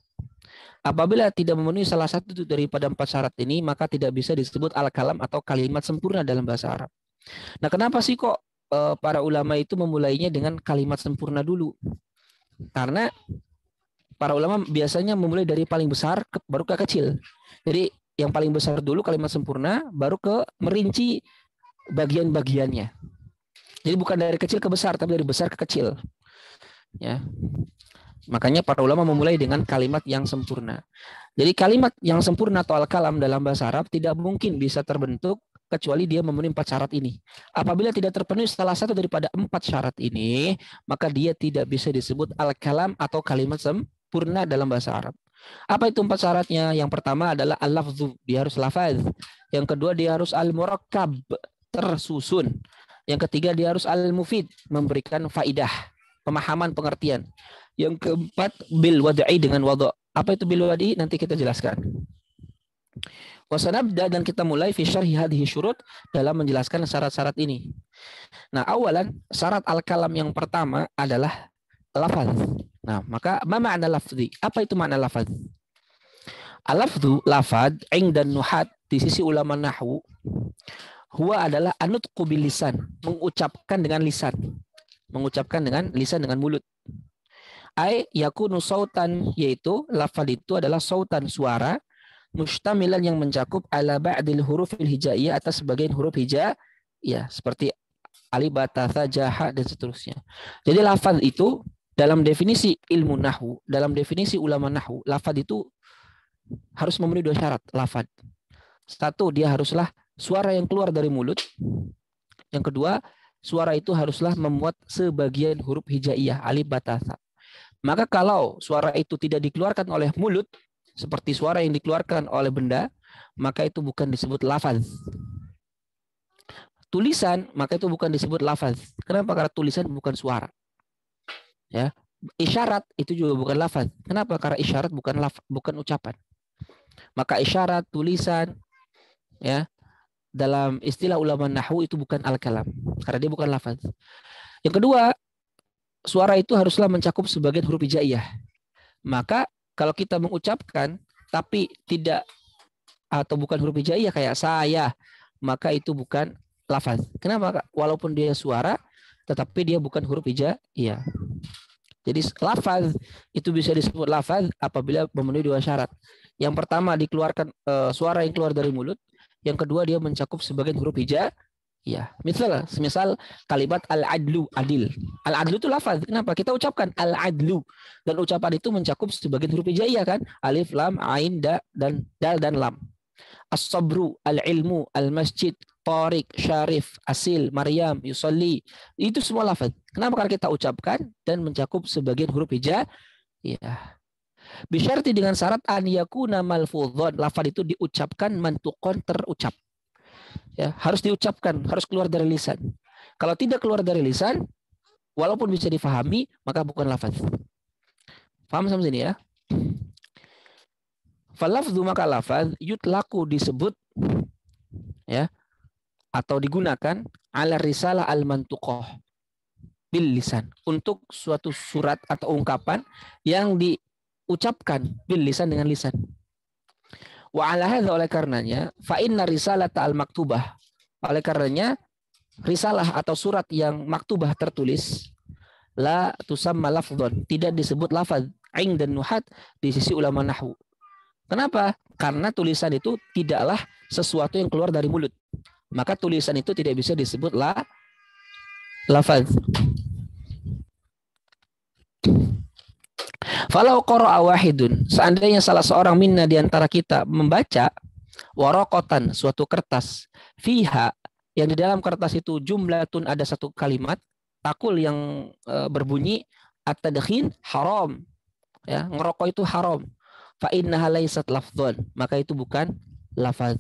Apabila tidak memenuhi salah satu daripada 4 syarat ini, maka tidak bisa disebut al-kalam atau kalimat sempurna dalam bahasa Arab. Nah, kenapa sih kok para ulama itu memulainya dengan kalimat sempurna dulu? Karena para ulama biasanya memulai dari paling besar baru ke kecil. Jadi yang paling besar dulu kalimat sempurna, baru ke merinci bagian-bagiannya. Jadi bukan dari kecil ke besar, tapi dari besar ke kecil. Ya. Makanya para ulama memulai dengan kalimat yang sempurna. Jadi kalimat yang sempurna atau al-kalam dalam bahasa Arab tidak mungkin bisa terbentuk kecuali dia memenuhi 4 syarat ini. Apabila tidak terpenuhi salah satu daripada 4 syarat ini, maka dia tidak bisa disebut al-kalam atau kalimat sempurna dalam bahasa Arab. Apa itu 4 syaratnya? Yang pertama adalah al-lafzu, dia harus lafaz. Yang kedua dia harus al-murakkab, tersusun. Yang ketiga dia harus al-mufid, memberikan faidah, pemahaman, pengertian. Yang keempat bil wad'i, dengan wada'. Apa itu bil wad'i? Nanti kita jelaskan. Wasanabda, dan kita mulai fi syarhi hadhihi syurut, dalam menjelaskan syarat-syarat ini. Nah, awalan syarat al-kalam yang pertama adalah lafaz. Nah, maka ma ma'na lafzi? Apa itu makna lafaz? Al-lafzu, lafaz, dan nuhat, di sisi ulama nahwu, huwa adalah anutqu bil lisan, mengucapkan dengan lisan. Mengucapkan dengan lisan, dengan mulut. Ai yakunu sautan, yaitu lafaz itu adalah sautan, suara, mustamilan yang mencakup ala ba'dil hurufil hijaiyah, atas sebagian huruf hijaiyah, ya, seperti alif, ba, ta, tha, ja, ha, dan seterusnya. Jadi lafaz itu dalam definisi ilmu nahwu, dalam definisi ulama nahwu, lafaz itu harus memenuhi 2 syarat. Lafaz, satu, dia haruslah suara yang keluar dari mulut. Yang kedua, suara itu haruslah memuat sebagian huruf hijaiyah, alif, ba, ta, tha. Maka kalau suara itu tidak dikeluarkan oleh mulut, seperti suara yang dikeluarkan oleh benda, maka itu bukan disebut lafaz. Tulisan, maka itu bukan disebut lafaz. Kenapa? Karena tulisan bukan suara. Ya, isyarat itu juga bukan lafaz. Kenapa? Karena isyarat bukan ucapan. Maka isyarat, tulisan, ya, dalam istilah ulama nahwu itu bukan al-kalam, karena dia bukan lafaz. Yang kedua, suara itu haruslah mencakup sebagian huruf hijaiyah. Maka kalau kita mengucapkan tapi tidak atau bukan huruf hijaiyah kayak saya, maka itu bukan lafaz. Kenapa? Walaupun dia suara, tetapi dia bukan huruf hijaiyah. Jadi lafaz itu bisa disebut lafaz apabila memenuhi 2 syarat. Yang pertama dikeluarkan suara yang keluar dari mulut. Yang kedua dia mencakup sebagian huruf hijaiyah. Misal kalimat al-adlu, adil. Al-adlu itu lafaz. Kenapa? Kita ucapkan al-adlu, dan ucapan itu mencakup sebagian huruf hijaiyah kan? Alif, lam, ain, da, dan dal dan lam. As-sabru, al-ilmu, al-masjid, tariq, syarif, asil, maryam, yusalli. Itu semua lafaz. Kenapa? Karena kita ucapkan dan mencakup sebagian huruf hijaiyah. Bisyarti, dengan syarat an yakuna malfudhon, lafaz itu diucapkan mantuqon, terucap. Ya, harus diucapkan, harus keluar dari lisan. Kalau tidak keluar dari lisan, walaupun bisa difahami, maka bukan lafaz. Paham sampai sini ya? Falafzu, maka lafaz, yutlaku, disebut, ya, atau digunakan ala risalah al-mantuqoh bil lisan, untuk suatu surat atau ungkapan yang diucapkan bil lisan, dengan lisan. Wa ala hadza, oleh karenanya, fa inna risalata al-maktubah, oleh karenanya risalah atau surat yang maktubah, tertulis, la tusamma lafdhon, tidak disebut lafaz, ain dan nuhat, di sisi ulama nahwu. Kenapa? Karena tulisan itu tidaklah sesuatu yang keluar dari mulut. Maka tulisan itu tidak bisa disebut lafaz. Falau qara'a wahidun, seandainya salah seorang minna di antara kita membaca waraqatan, suatu kertas, fiha, yang di dalam kertas itu jumlatun, ada satu kalimat, takul, yang berbunyi at-tadkhin haram, ya, ngerokok itu haram, fa innaha laysat lafdhon, maka itu bukan lafaz.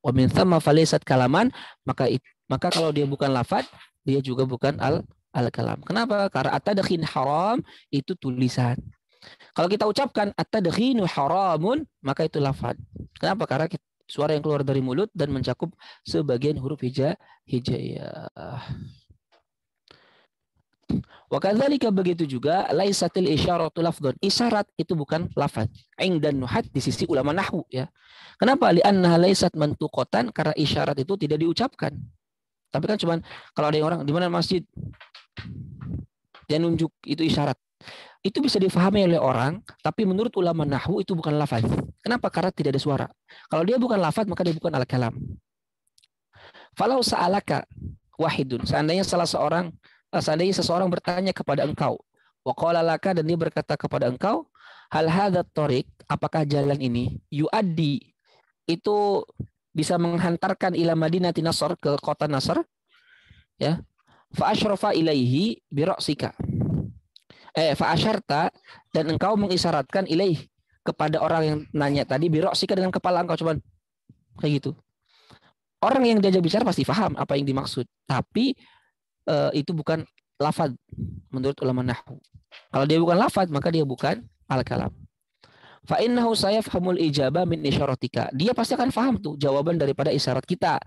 Wa min thamma falaysat kalaman, maka kalau dia bukan lafaz, dia juga bukan al-kalam. Kenapa? Karena at-tadkhin haram itu tulisan. Kalau kita ucapkan at-tadkhinu haramun, maka itu lafaz. Kenapa? Karena suara yang keluar dari mulut dan mencakup sebagian huruf hijaiyah. Wa kadzalika begitu juga laisatil isyaratu lafdhan. Isyarat itu bukan lafaz. Ingdan nuhat di sisi ulama nahwu ya. Kenapa? Li'annaha laisat mantuqatan, karena isyarat itu tidak diucapkan. Tapi kan cuman kalau ada orang di mana masjid dia nunjuk itu isyarat. Itu bisa difahami oleh orang, tapi menurut ulama nahwu itu bukan lafaz. Kenapa? Karena tidak ada suara. Kalau dia bukan lafaz, maka dia bukan al-kalam. Falau sa'alaka wahidun. Seandainya seseorang bertanya kepada engkau, wa qala laka, dan dia berkata kepada engkau, hal hadzat thariq, apakah jalan ini yuaddi, itu bisa menghantarkan ila Madinati Nasr, ke kota Nasr, ya. Fa asyrafa ilaihi bi ra'sika. Fa asyarta, dan engkau mengisyaratkan ilaih, kepada orang yang nanya tadi, bi ra'sika, dengan kepala engkau, cuman kayak gitu. Orang yang diajak bicara pasti paham apa yang dimaksud, tapi itu bukan lafaz menurut ulama nahwu. Kalau dia bukan lafaz, maka dia bukan al-kalam. Fa innahu sayafhamul ijabah min isyaratika. Dia pasti akan paham tuh jawaban daripada isyarat kita.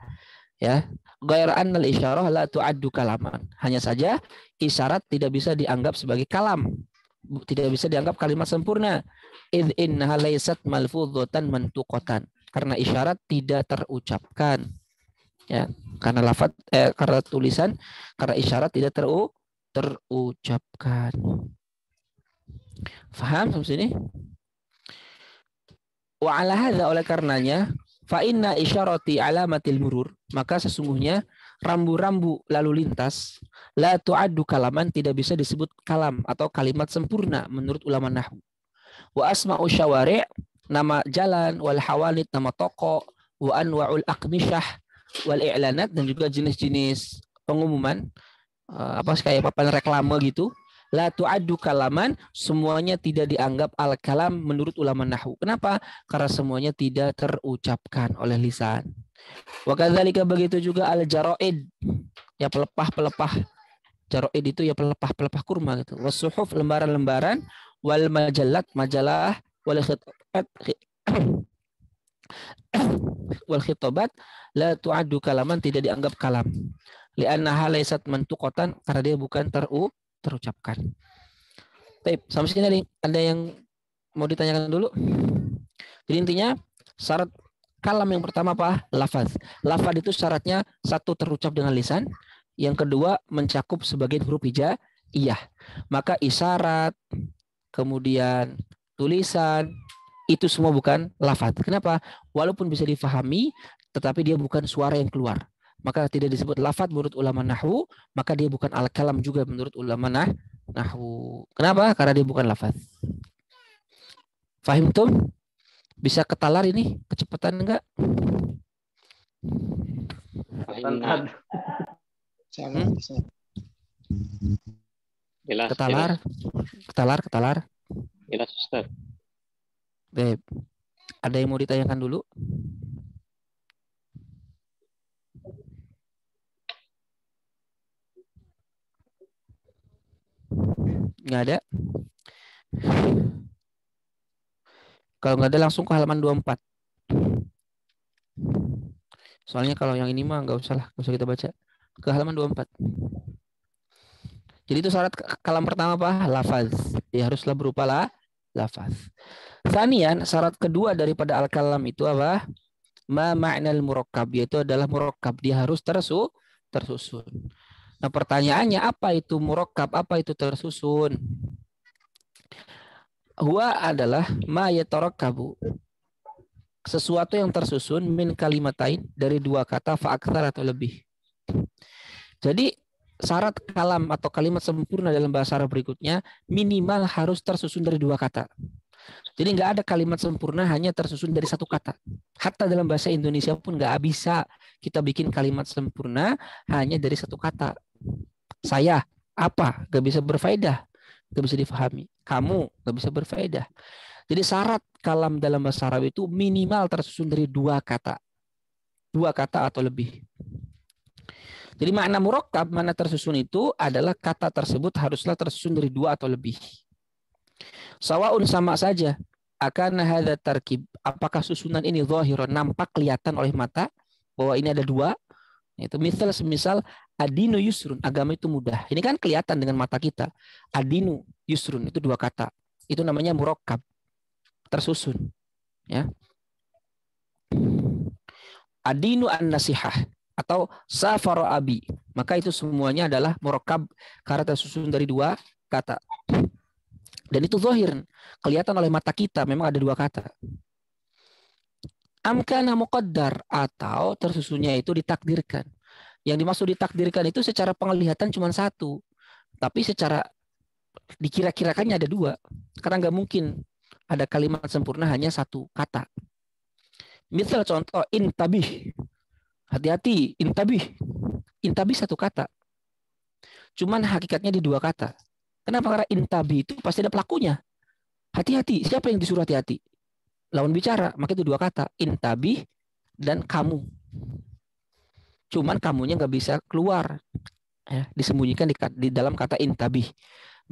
Ya, ghair annal isyarah la tu'addu kalaman. Hanya saja isyarat tidak bisa dianggap sebagai kalam. Tidak bisa dianggap kalimat sempurna. Idh innaha laysat malfudhatan mantuqatan. Karena isyarat tidak terucapkan. Ya, karena lafaz karena tulisan, karena isyarat tidak terucapkan. Faham sampai sini? Wa ala hadza, oleh karenanya, fa inna isyarati alamatil murur, maka sesungguhnya rambu-rambu lalu lintas la tu'addu kalaman, tidak bisa disebut kalam atau kalimat sempurna menurut ulama nahwu. Wa asma'u syawari', nama jalan, wal hawalid, nama toko, wa anwa'ul aqmisyah wal i'lanat, dan juga jenis-jenis pengumuman apa kayak papan reklame gitu, la tu'addu kalaman, semuanya tidak dianggap al-kalam menurut ulama nahwu. Kenapa? Karena semuanya tidak terucapkan oleh lisan. Wa kadzalika, begitu juga al-jaraid, ya pelepah-pelepah. Jaraid itu ya pelepah-pelepah kurma gitu. Wasuhuf, lembaran-lembaran, wal majallat, majalah, wal khitabat la tu'addu kalaman, tidak dianggap kalam. Li'annaha laysat mantuqatan, karena dia bukan terucapkan. Baik, sampai sini ada yang mau ditanyakan dulu? Jadi intinya syarat kalam yang pertama apa? Lafaz. Lafaz itu syaratnya satu, terucap dengan lisan, yang kedua mencakup sebagian huruf hijaiyah. Maka isyarat, kemudian tulisan, itu semua bukan lafaz. Kenapa? Walaupun bisa difahami, tetapi dia bukan suara yang keluar. Maka tidak disebut lafaz menurut ulama nahwu, maka dia bukan al-kalam juga menurut ulama nahwu. Kenapa? Karena dia bukan lafaz. Fahim tum? Bisa ketalar ini? Kecepatan enggak? Ketalar. Jelas, Ustaz. Baik. Ada yang mau ditanyakan dulu? Nggak ada? Kalau nggak ada langsung ke halaman 24. Soalnya kalau yang ini mah nggak usah kita baca. Ke halaman 24. Jadi itu syarat kalam pertama apa? Lafaz. Dia haruslah berupa lafaz. Tsaniyan, syarat kedua daripada al-kalam itu apa? Ma ma'nal murakkab, yaitu adalah murakkab. Dia harus tersusun. Nah, pertanyaannya, apa itu murakkab? Apa itu tersusun? Huwa adalah ma yatarakkabu, sesuatu yang tersusun min kalimatain, dari dua kata fa aktsar atau lebih. Jadi syarat kalam atau kalimat sempurna dalam bahasa Arab berikutnya minimal harus tersusun dari dua kata. Jadi nggak ada kalimat sempurna hanya tersusun dari satu kata. Hatta dalam bahasa Indonesia pun nggak bisa kita bikin kalimat sempurna hanya dari satu kata. Saya, apa? Nggak bisa berfaedah, nggak bisa difahami. Kamu, nggak bisa berfaedah. Jadi syarat kalam dalam bahasa Arab itu minimal tersusun dari dua kata. Dua kata atau lebih. Jadi makna murakkab, makna tersusun itu adalah kata tersebut haruslah tersusun dari 2 atau lebih. Sawaun sama saja. Akan hadza tarkib. Apakah susunan ini zahiran, nampak kelihatan oleh mata bahwa ini ada 2? Itu semisal adinu yusrun, agama itu mudah. Ini kan kelihatan dengan mata kita. Adinu yusrun itu 2 kata. Itu namanya murakkab, tersusun. Ya. Adinu an-nasihah atau safaro abi, maka itu semuanya adalah murakkab karena tersusun dari 2 kata. Dan itu zahir, kelihatan oleh mata kita, memang ada 2 kata. Amkana muqaddar, atau tersusunnya itu ditakdirkan. Yang dimaksud ditakdirkan itu secara penglihatan cuma 1, tapi secara dikira-kirakannya ada 2, karena nggak mungkin ada kalimat sempurna hanya 1 kata. Misal contoh intabih, hati-hati, intabih. Intabih 1 kata. Cuman hakikatnya di 2 kata. Kenapa? Karena intabih itu pasti ada pelakunya. Hati-hati. Siapa yang disuruh hati-hati? Lawan bicara. Maka itu 2 kata. Intabih dan kamu. Cuman kamunya nggak bisa keluar. Ya, disembunyikan di dalam kata intabih.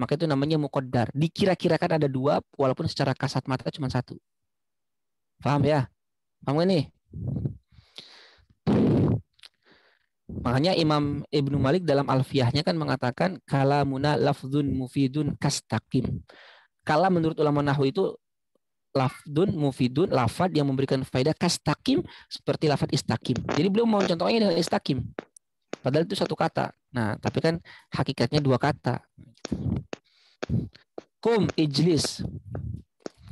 Maka itu namanya muqaddar. Dikira-kirakan ada 2, walaupun secara kasat mata cuma 1. Paham ya? Paham ini? Makanya Imam Ibnu Malik dalam Alfiyahnya kan mengatakan kalamuna lafdzun mufidun kastaqim. Kalam menurut ulama nahwu itu lafdzun mufidun, lafad yang memberikan faedah, kastaqim seperti lafad istaqim. Jadi beliau mau contohnya dengan istaqim. Padahal itu 1 kata. Nah, tapi kan hakikatnya 2 kata. Kum ijlis.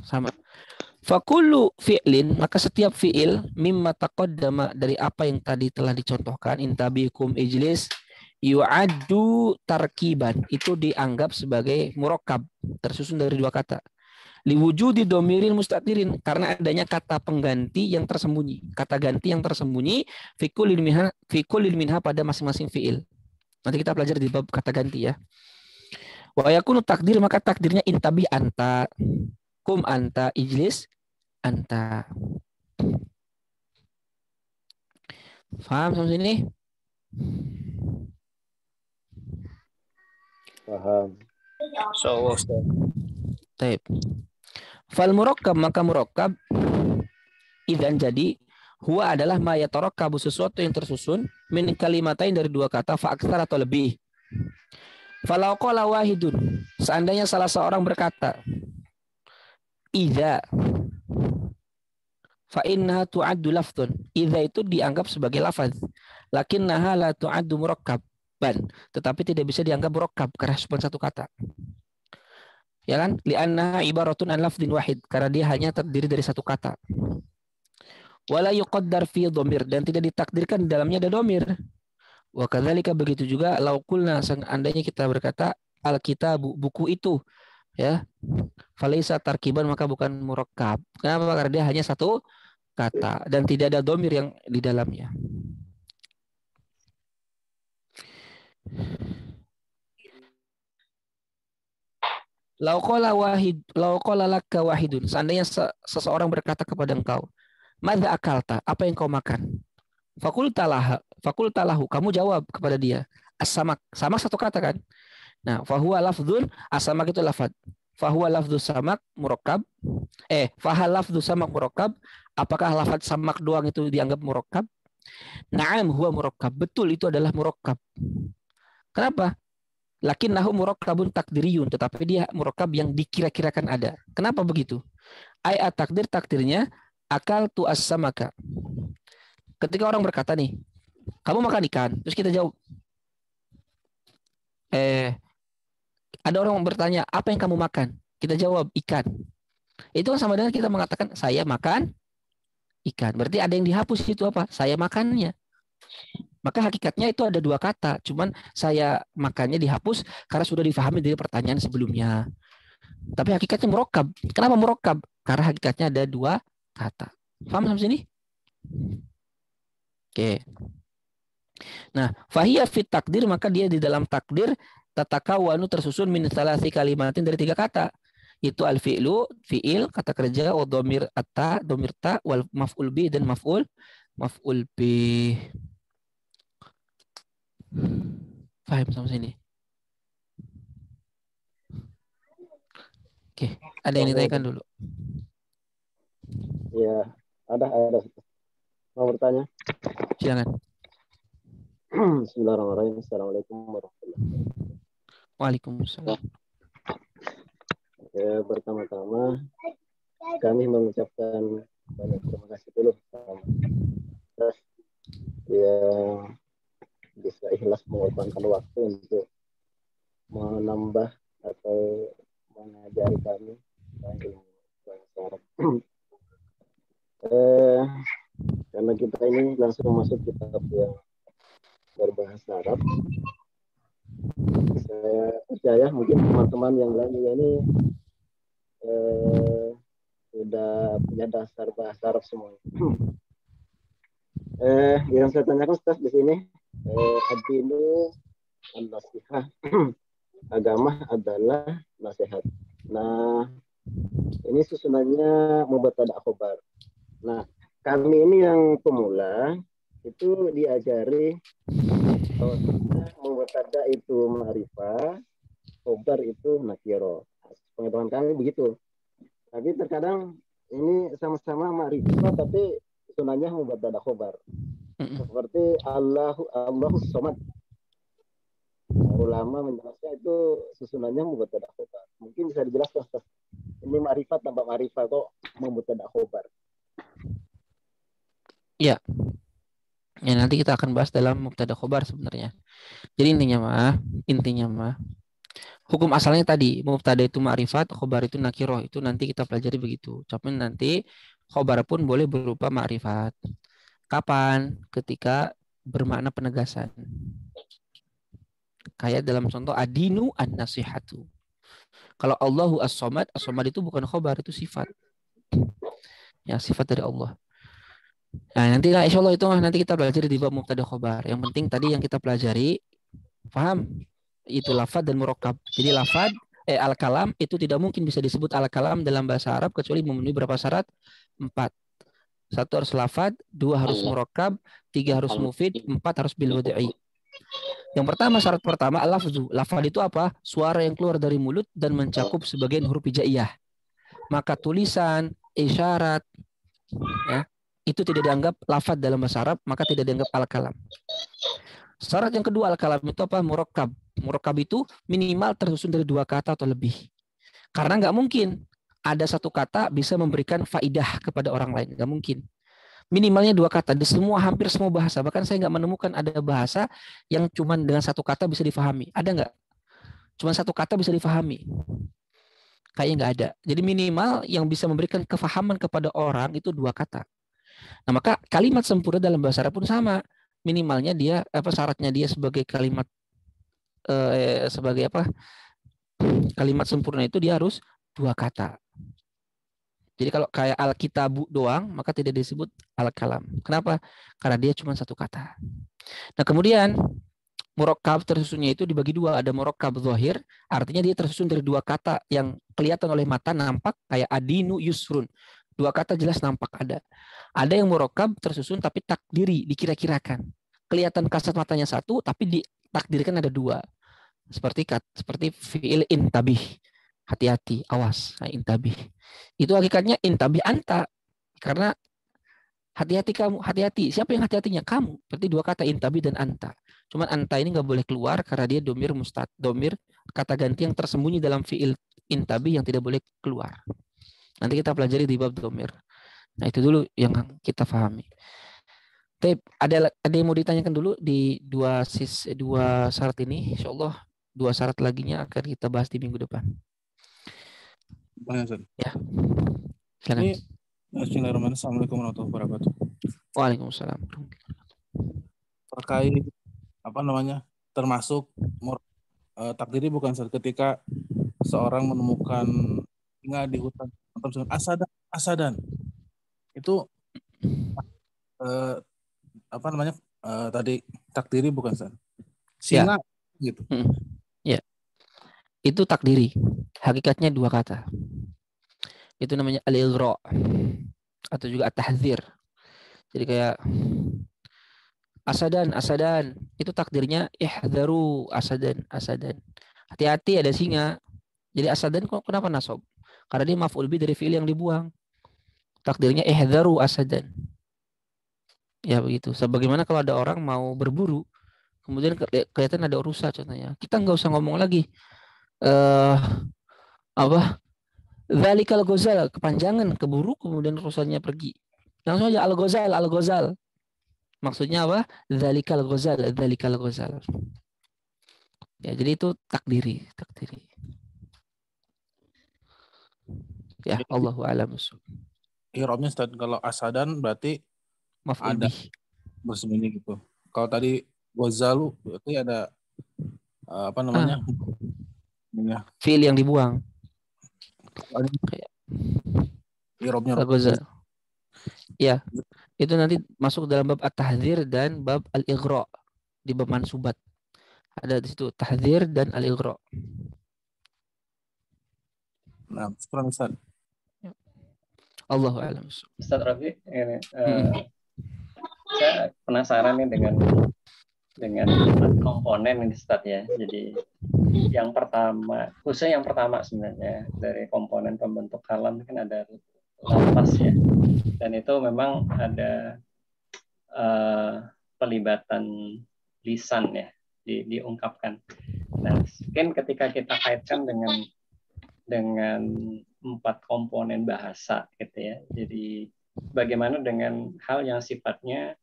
Sama. Fakullu fi'lin, maka setiap fi'il mimma taqaddama, dari apa yang tadi telah dicontohkan, intabikum ijlis, yu'addu tarkiban, itu dianggap sebagai murakkab, tersusun dari 2 kata. Liwujudi domirin mustatirin, karena adanya kata pengganti yang tersembunyi, kata ganti yang tersembunyi, fikulil minha pada masing-masing fi'il. Nanti kita pelajari di bab kata ganti ya. Wa yakunu takdir, maka takdirnya intabih anta, kum anta, ijlis anta. Paham sampai sini? Paham. Baik. Fal murakkab, maka murakkab idzan jadi huwa adalah ma yatarakkabu, sesuatu yang tersusun min kalimatain dari 2 kata fa aktsar atau lebih. Falau qala wahidun, seandainya salah seorang berkata idza fa innaha tu'addu lafdun, idza itu dianggap sebagai lafaz, lakinnaha la tu'addu murakkaban, tetapi tidak bisa dianggap murakkab karena cuma 1 kata. Ya kan? Li'annaha ibaratun an lafdin wahid, karena dia hanya terdiri dari 1 kata. Wala yuqaddar fi dhamir, dan tidak ditakdirkan di dalamnya ada dhamir. Wa kadzalika, begitu juga lau qulna, seandainya kita berkata al-kitabu, buku itu, ya, falaisa tarkiban, maka bukan murakkab. Kenapa? Karena dia hanya 1 kata dan tidak ada dhamir yang di dalamnya. Lau qala laka wahidun, seandainya seseorang berkata kepada engkau, madza akalta, apa yang kau makan? Fakulta lahu, kamu jawab kepada dia, as-samak, samak 1 kata kan? Nah, fahuwa lafdzun, as-samak itu lafad. Fahuwa lafdzu samak murakkab. Fahal lafdzu samak murakkab, apakah lafad samak doang itu dianggap murakkab? Na'am huwa murakkab, betul itu adalah murakkab. Kenapa? Lakinnahu murakkabun takdiriyun, tetapi dia murakkab yang dikira-kirakan ada. Kenapa begitu? Ayat takdirnya akal tu as-samaka. Ketika orang berkata nih, kamu makan ikan, terus kita jawab, ada orang bertanya, apa yang kamu makan? Kita jawab, ikan. Itu sama dengan kita mengatakan, saya makan ikan. Berarti ada yang dihapus itu apa? Saya makannya. Maka hakikatnya itu ada 2 kata. Cuman saya makannya dihapus karena sudah difahami dari pertanyaan sebelumnya. Tapi hakikatnya murakkab. Kenapa murakkab? Karena hakikatnya ada 2 kata. Paham sampai sini? Oke. Nah, fahiya fit takdir, maka dia di dalam takdir tatakawanu tersusun min salasi kalimatin, dari 3 kata. Itu al-fi'lu, fi'il, kata kerja, wa dhamir atta, dhamir ta, wal maf'ul bi, dan maf'ul bi. Paham sampai sini? Oke, ada yang ditanyakan dulu. Ya, ada. Mau bertanya? Silakan. Bismillahirrahmanirrahim. Assalamualaikum warahmatullahi wabarakatuh. Waalaikumsalam. Ya, pertama-tama kami mengucapkan banyak terima kasih dulu sama Ustaz yang bisa ikhlas mengorbankan waktu untuk menambah atau mengajari kami tentang ilmu bahasa Arab. Karena kita ini langsung masuk kitab yang berbahasa Arab, saya percaya mungkin teman-teman yang lainnya ini sudah punya dasar bahasa Arab semuanya. Yang saya tanyakan Ustaz di sini, ad-dinu an-nasihah, agama adalah nasihat. Nah, ini susunannya mubtada khobar. Nah, kami ini yang pemula itu diajari mubtada itu ma'rifah, khobar itu nakiro. Pengetahuan kami begitu. Tapi terkadang ini sama-sama ma'rifah tapi susunannya mubtada khobar. Seperti Allahu Somad. Ulama menjelaskan itu susunannya mubtada khobar. Mungkin bisa dijelaskan Ustaz. Ini ma'rifat tanpa ma'rifah kok mubtada khobar. Ya. Ya, nanti kita akan bahas dalam mubtada khobar sebenarnya. Jadi intinya mah hukum asalnya tadi mubtada itu ma'rifat, khobar itu nakiroh, itu nanti kita pelajari begitu. Tapi nanti khobar pun boleh berupa ma'rifat. Kapan? Ketika bermakna penegasan. Kayak dalam contoh adinu an-nasihatu. Kalau Allahu as-somad, as-somad itu bukan khobar, itu sifat. Ya, sifat dari Allah. Nah, nanti insya Allah itu nanti kita belajar di bab mubtada khobar. Yang penting tadi yang kita pelajari, paham? Itu lafad dan murakkab. Jadi lafad, al-kalam itu tidak mungkin bisa disebut al-kalam dalam bahasa Arab kecuali memenuhi berapa syarat? 4. 1 harus lafad, 2 harus murakkab, 3 harus mufid, 4 harus bil wad'i. Yang pertama, syarat pertama al-lafzu. Lafad itu apa? Suara yang keluar dari mulut dan mencakup sebagian huruf hijaiyah. Maka tulisan, isyarat, ya, itu tidak dianggap lafad dalam bahasa Arab, maka tidak dianggap al-kalam. Syarat yang kedua al-kalam itu apa? Murakkab. Murakkab itu minimal tersusun dari 2 kata atau lebih. Karena nggak mungkin ada 1 kata bisa memberikan faidah kepada orang lain. Nggak mungkin. Minimalnya 2 kata di hampir semua bahasa. Bahkan saya nggak menemukan ada bahasa yang cuma dengan 1 kata bisa difahami. Ada nggak? Cuma 1 kata bisa difahami. Kayaknya nggak ada. Jadi minimal yang bisa memberikan kefahaman kepada orang itu 2 kata. Nah, maka kalimat sempurna dalam bahasa Arab pun sama. Minimalnya dia syaratnya dia sebagai kalimat kalimat sempurna itu dia harus 2 kata. Jadi kalau kayak al-kitabu doang maka tidak disebut al-kalam. Kenapa? Karena dia cuma 1 kata. Nah, kemudian murakkab tersusunnya itu dibagi 2. Ada murakkab zahir, artinya dia tersusun dari 2 kata yang kelihatan oleh mata nampak kayak adinu yusrun. 2 kata jelas nampak ada. Ada yang murakkab tersusun tapi takdiri, dikira-kirakan. Kelihatan kasat matanya 1 tapi ditakdirkan ada 2. Seperti fi'il intabih. Hati-hati, awas, intabih. Itu hakikatnya intabih anta. Karena hati-hati kamu, hati-hati. Siapa yang hati-hatinya? Kamu. Berarti 2 kata intabih dan anta. Cuman anta ini nggak boleh keluar karena dia domir domir kata ganti yang tersembunyi dalam fi'il intabih yang tidak boleh keluar. Nanti kita pelajari di bab domir. Nah, itu dulu yang kita pahami. Ada yang mau ditanyakan dulu di 2 syarat ini. Insya Allah 2 syarat laginya akan kita bahas di minggu depan. Ya. Silakan. Bismillahirrahmanirrahim. Assalamualaikum warahmatullahi wabarakatuh. Waalaikumsalam. Terkait termasuk takdiri bukan ketika seorang menemukan singa di hutan atau asadan itu tadi takdiri bukan singa ya. Gitu. Ya. Itu takdiri. Hakikatnya 2 kata. Itu namanya al-ilra atau juga at-tahdzir. Jadi kayak Asadan. Itu takdirnya ihdharu asadan. Hati-hati ada singa. Jadi asadan kenapa nasab? Karena dia maf'ul bi dari fi'il yang dibuang. Takdirnya ihdharu asadan. Ya begitu. Sebagaimana kalau ada orang mau berburu, kemudian kelihatan ada rusa contohnya. Kita nggak usah ngomong lagi. Dzalikal ghazal, kepanjangan, keburu kemudian rusanya pergi. Langsung aja al-ghazal. Maksudnya apa? Dzalikal ghazal. Ya, jadi itu takdiri. Ya, Allahu a'lam. I'rabnya Ustaz, kalau asadan berarti Maf'ul ada bih. bersembunyi gitu. Kalau tadi ghazalu berarti ada apa namanya? Fi'il yang dibuang. I'rabnya Al-ghazal. Ya, itu nanti masuk dalam bab at-tahdzir dan bab al-ighra di bab mansubat. Ada di situ tahdzir dan al-ighra. Nah, sekarang Ustaz. Allahu a'lam. Ustaz Rafi, ini, saya penasaran nih dengan komponen ini Ustaz ya. Jadi yang pertama, khususnya yang pertama sebenarnya dari komponen pembentuk kalam kan ada lafaz ya. Dan itu memang ada pelibatan lisan ya, diungkapkan. Nah, mungkin ketika kita kaitkan dengan 4 komponen bahasa gitu ya. Jadi bagaimana dengan hal yang sifatnya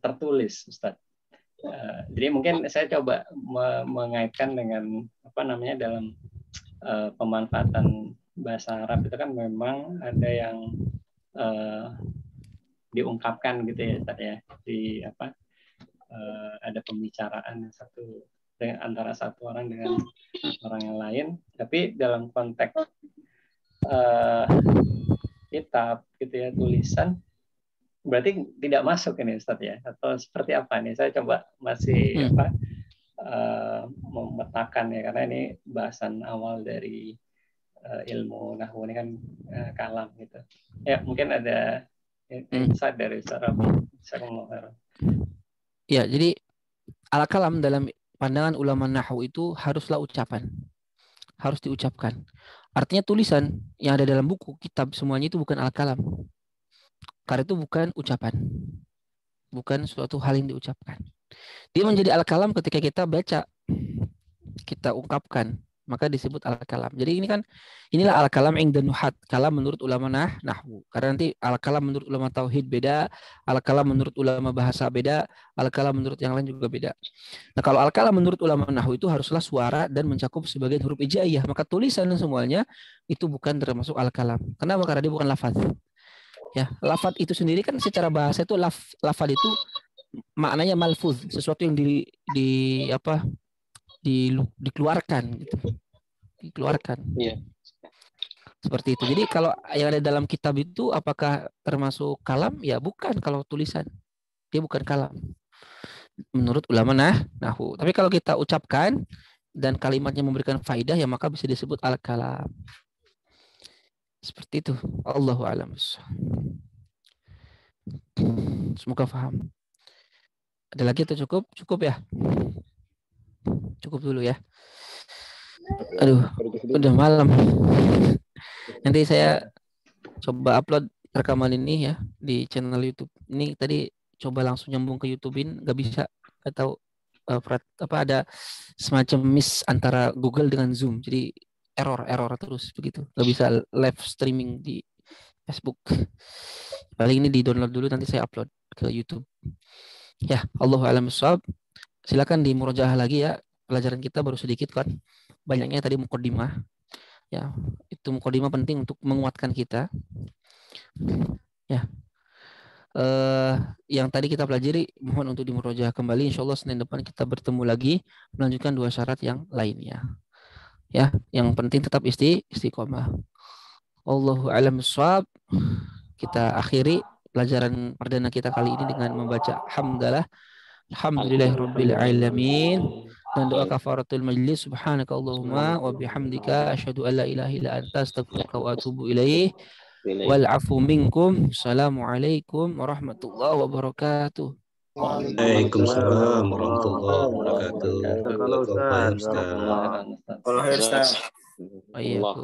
tertulis, Ustaz? Jadi mungkin saya coba mengaitkan dengan apa namanya dalam pemanfaatan bahasa Arab itu kan memang ada yang diungkapkan gitu ya, Ustaz ya. Di apa? Ada pembicaraan satu antara satu orang dengan orang yang lain, tapi dalam konteks kitab gitu ya, tulisan berarti tidak masuk ini Ustaz ya, atau seperti apa nih? Saya coba masih memetakan ya, karena ini bahasan awal dari ilmu nahwu ini kan kalam gitu ya. Mungkin ada insight dari Ustaz Rabi. Ya, jadi al-kalam dalam pandangan ulama nahwu itu haruslah ucapan. Harus diucapkan. Artinya tulisan yang ada dalam buku, kitab, semuanya itu bukan al-kalam. Karena itu bukan ucapan. Bukan suatu hal yang diucapkan. Dia menjadi al-kalam ketika kita baca, kita ungkapkan, maka disebut al-kalam. Jadi inilah al-kalam inda nuhat, kalam menurut ulama nahwu. Karena nanti al-kalam menurut ulama tauhid beda, al-kalam menurut ulama bahasa beda, al-kalam menurut yang lain juga beda. Nah, kalau al-kalam menurut ulama nahwu itu haruslah suara dan mencakup sebagian huruf hijaiyah, maka tulisan semuanya itu bukan termasuk al-kalam. Kenapa? Karena dia bukan lafaz. Ya, lafaz itu sendiri kan secara bahasa itu lafaz itu maknanya malfuz, sesuatu yang dikeluarkan gitu. Dikeluarkan. Iya. Seperti itu. Jadi kalau yang ada dalam kitab itu apakah termasuk kalam? Ya bukan kalau tulisan. Dia bukan kalam. Menurut ulama nahwu. Tapi kalau kita ucapkan dan kalimatnya memberikan faidah ya maka bisa disebut al-kalam. Seperti itu. Allahu a'lam. Semoga paham. Ada lagi atau cukup? Cukup ya? Cukup dulu ya. Aduh, udah malam. Nanti saya coba upload rekaman ini ya di channel YouTube. Ini tadi coba langsung nyambung ke YouTube-in, nggak bisa. Atau ada semacam miss antara Google dengan Zoom. Jadi error terus begitu. Nggak bisa live streaming di Facebook. Paling ini di-download dulu, nanti saya upload ke YouTube. Ya, Allahu a'lam bishawab. Silakan di murojaah lagi ya. Pelajaran kita baru sedikit kan. Banyaknya tadi muqaddimah. Ya, itu muqaddimah penting untuk menguatkan kita. Ya. Yang tadi kita pelajari mohon untuk dimurojaah kembali. Insyaallah Senin depan kita bertemu lagi melanjutkan 2 syarat yang lainnya. Ya, yang penting tetap istiqomah. Allahu a'lam bishawab. Kita akhiri pelajaran perdana kita kali ini dengan membaca hamdalah. Alhamdulillahirabbil alamin dan doa kafaratul majlis. Subhanakallahumma wa bihamdika asyhadu an la ilaha illa anta astaghfiruka wa atubu ilaih. Wal afu minkum. Assalamualaikum warahmatullahi wabarakatuh. Waalaikumsalam warahmatullahi wabarakatuh. Kalau Ustaz. Kalau Ustaz. Iya.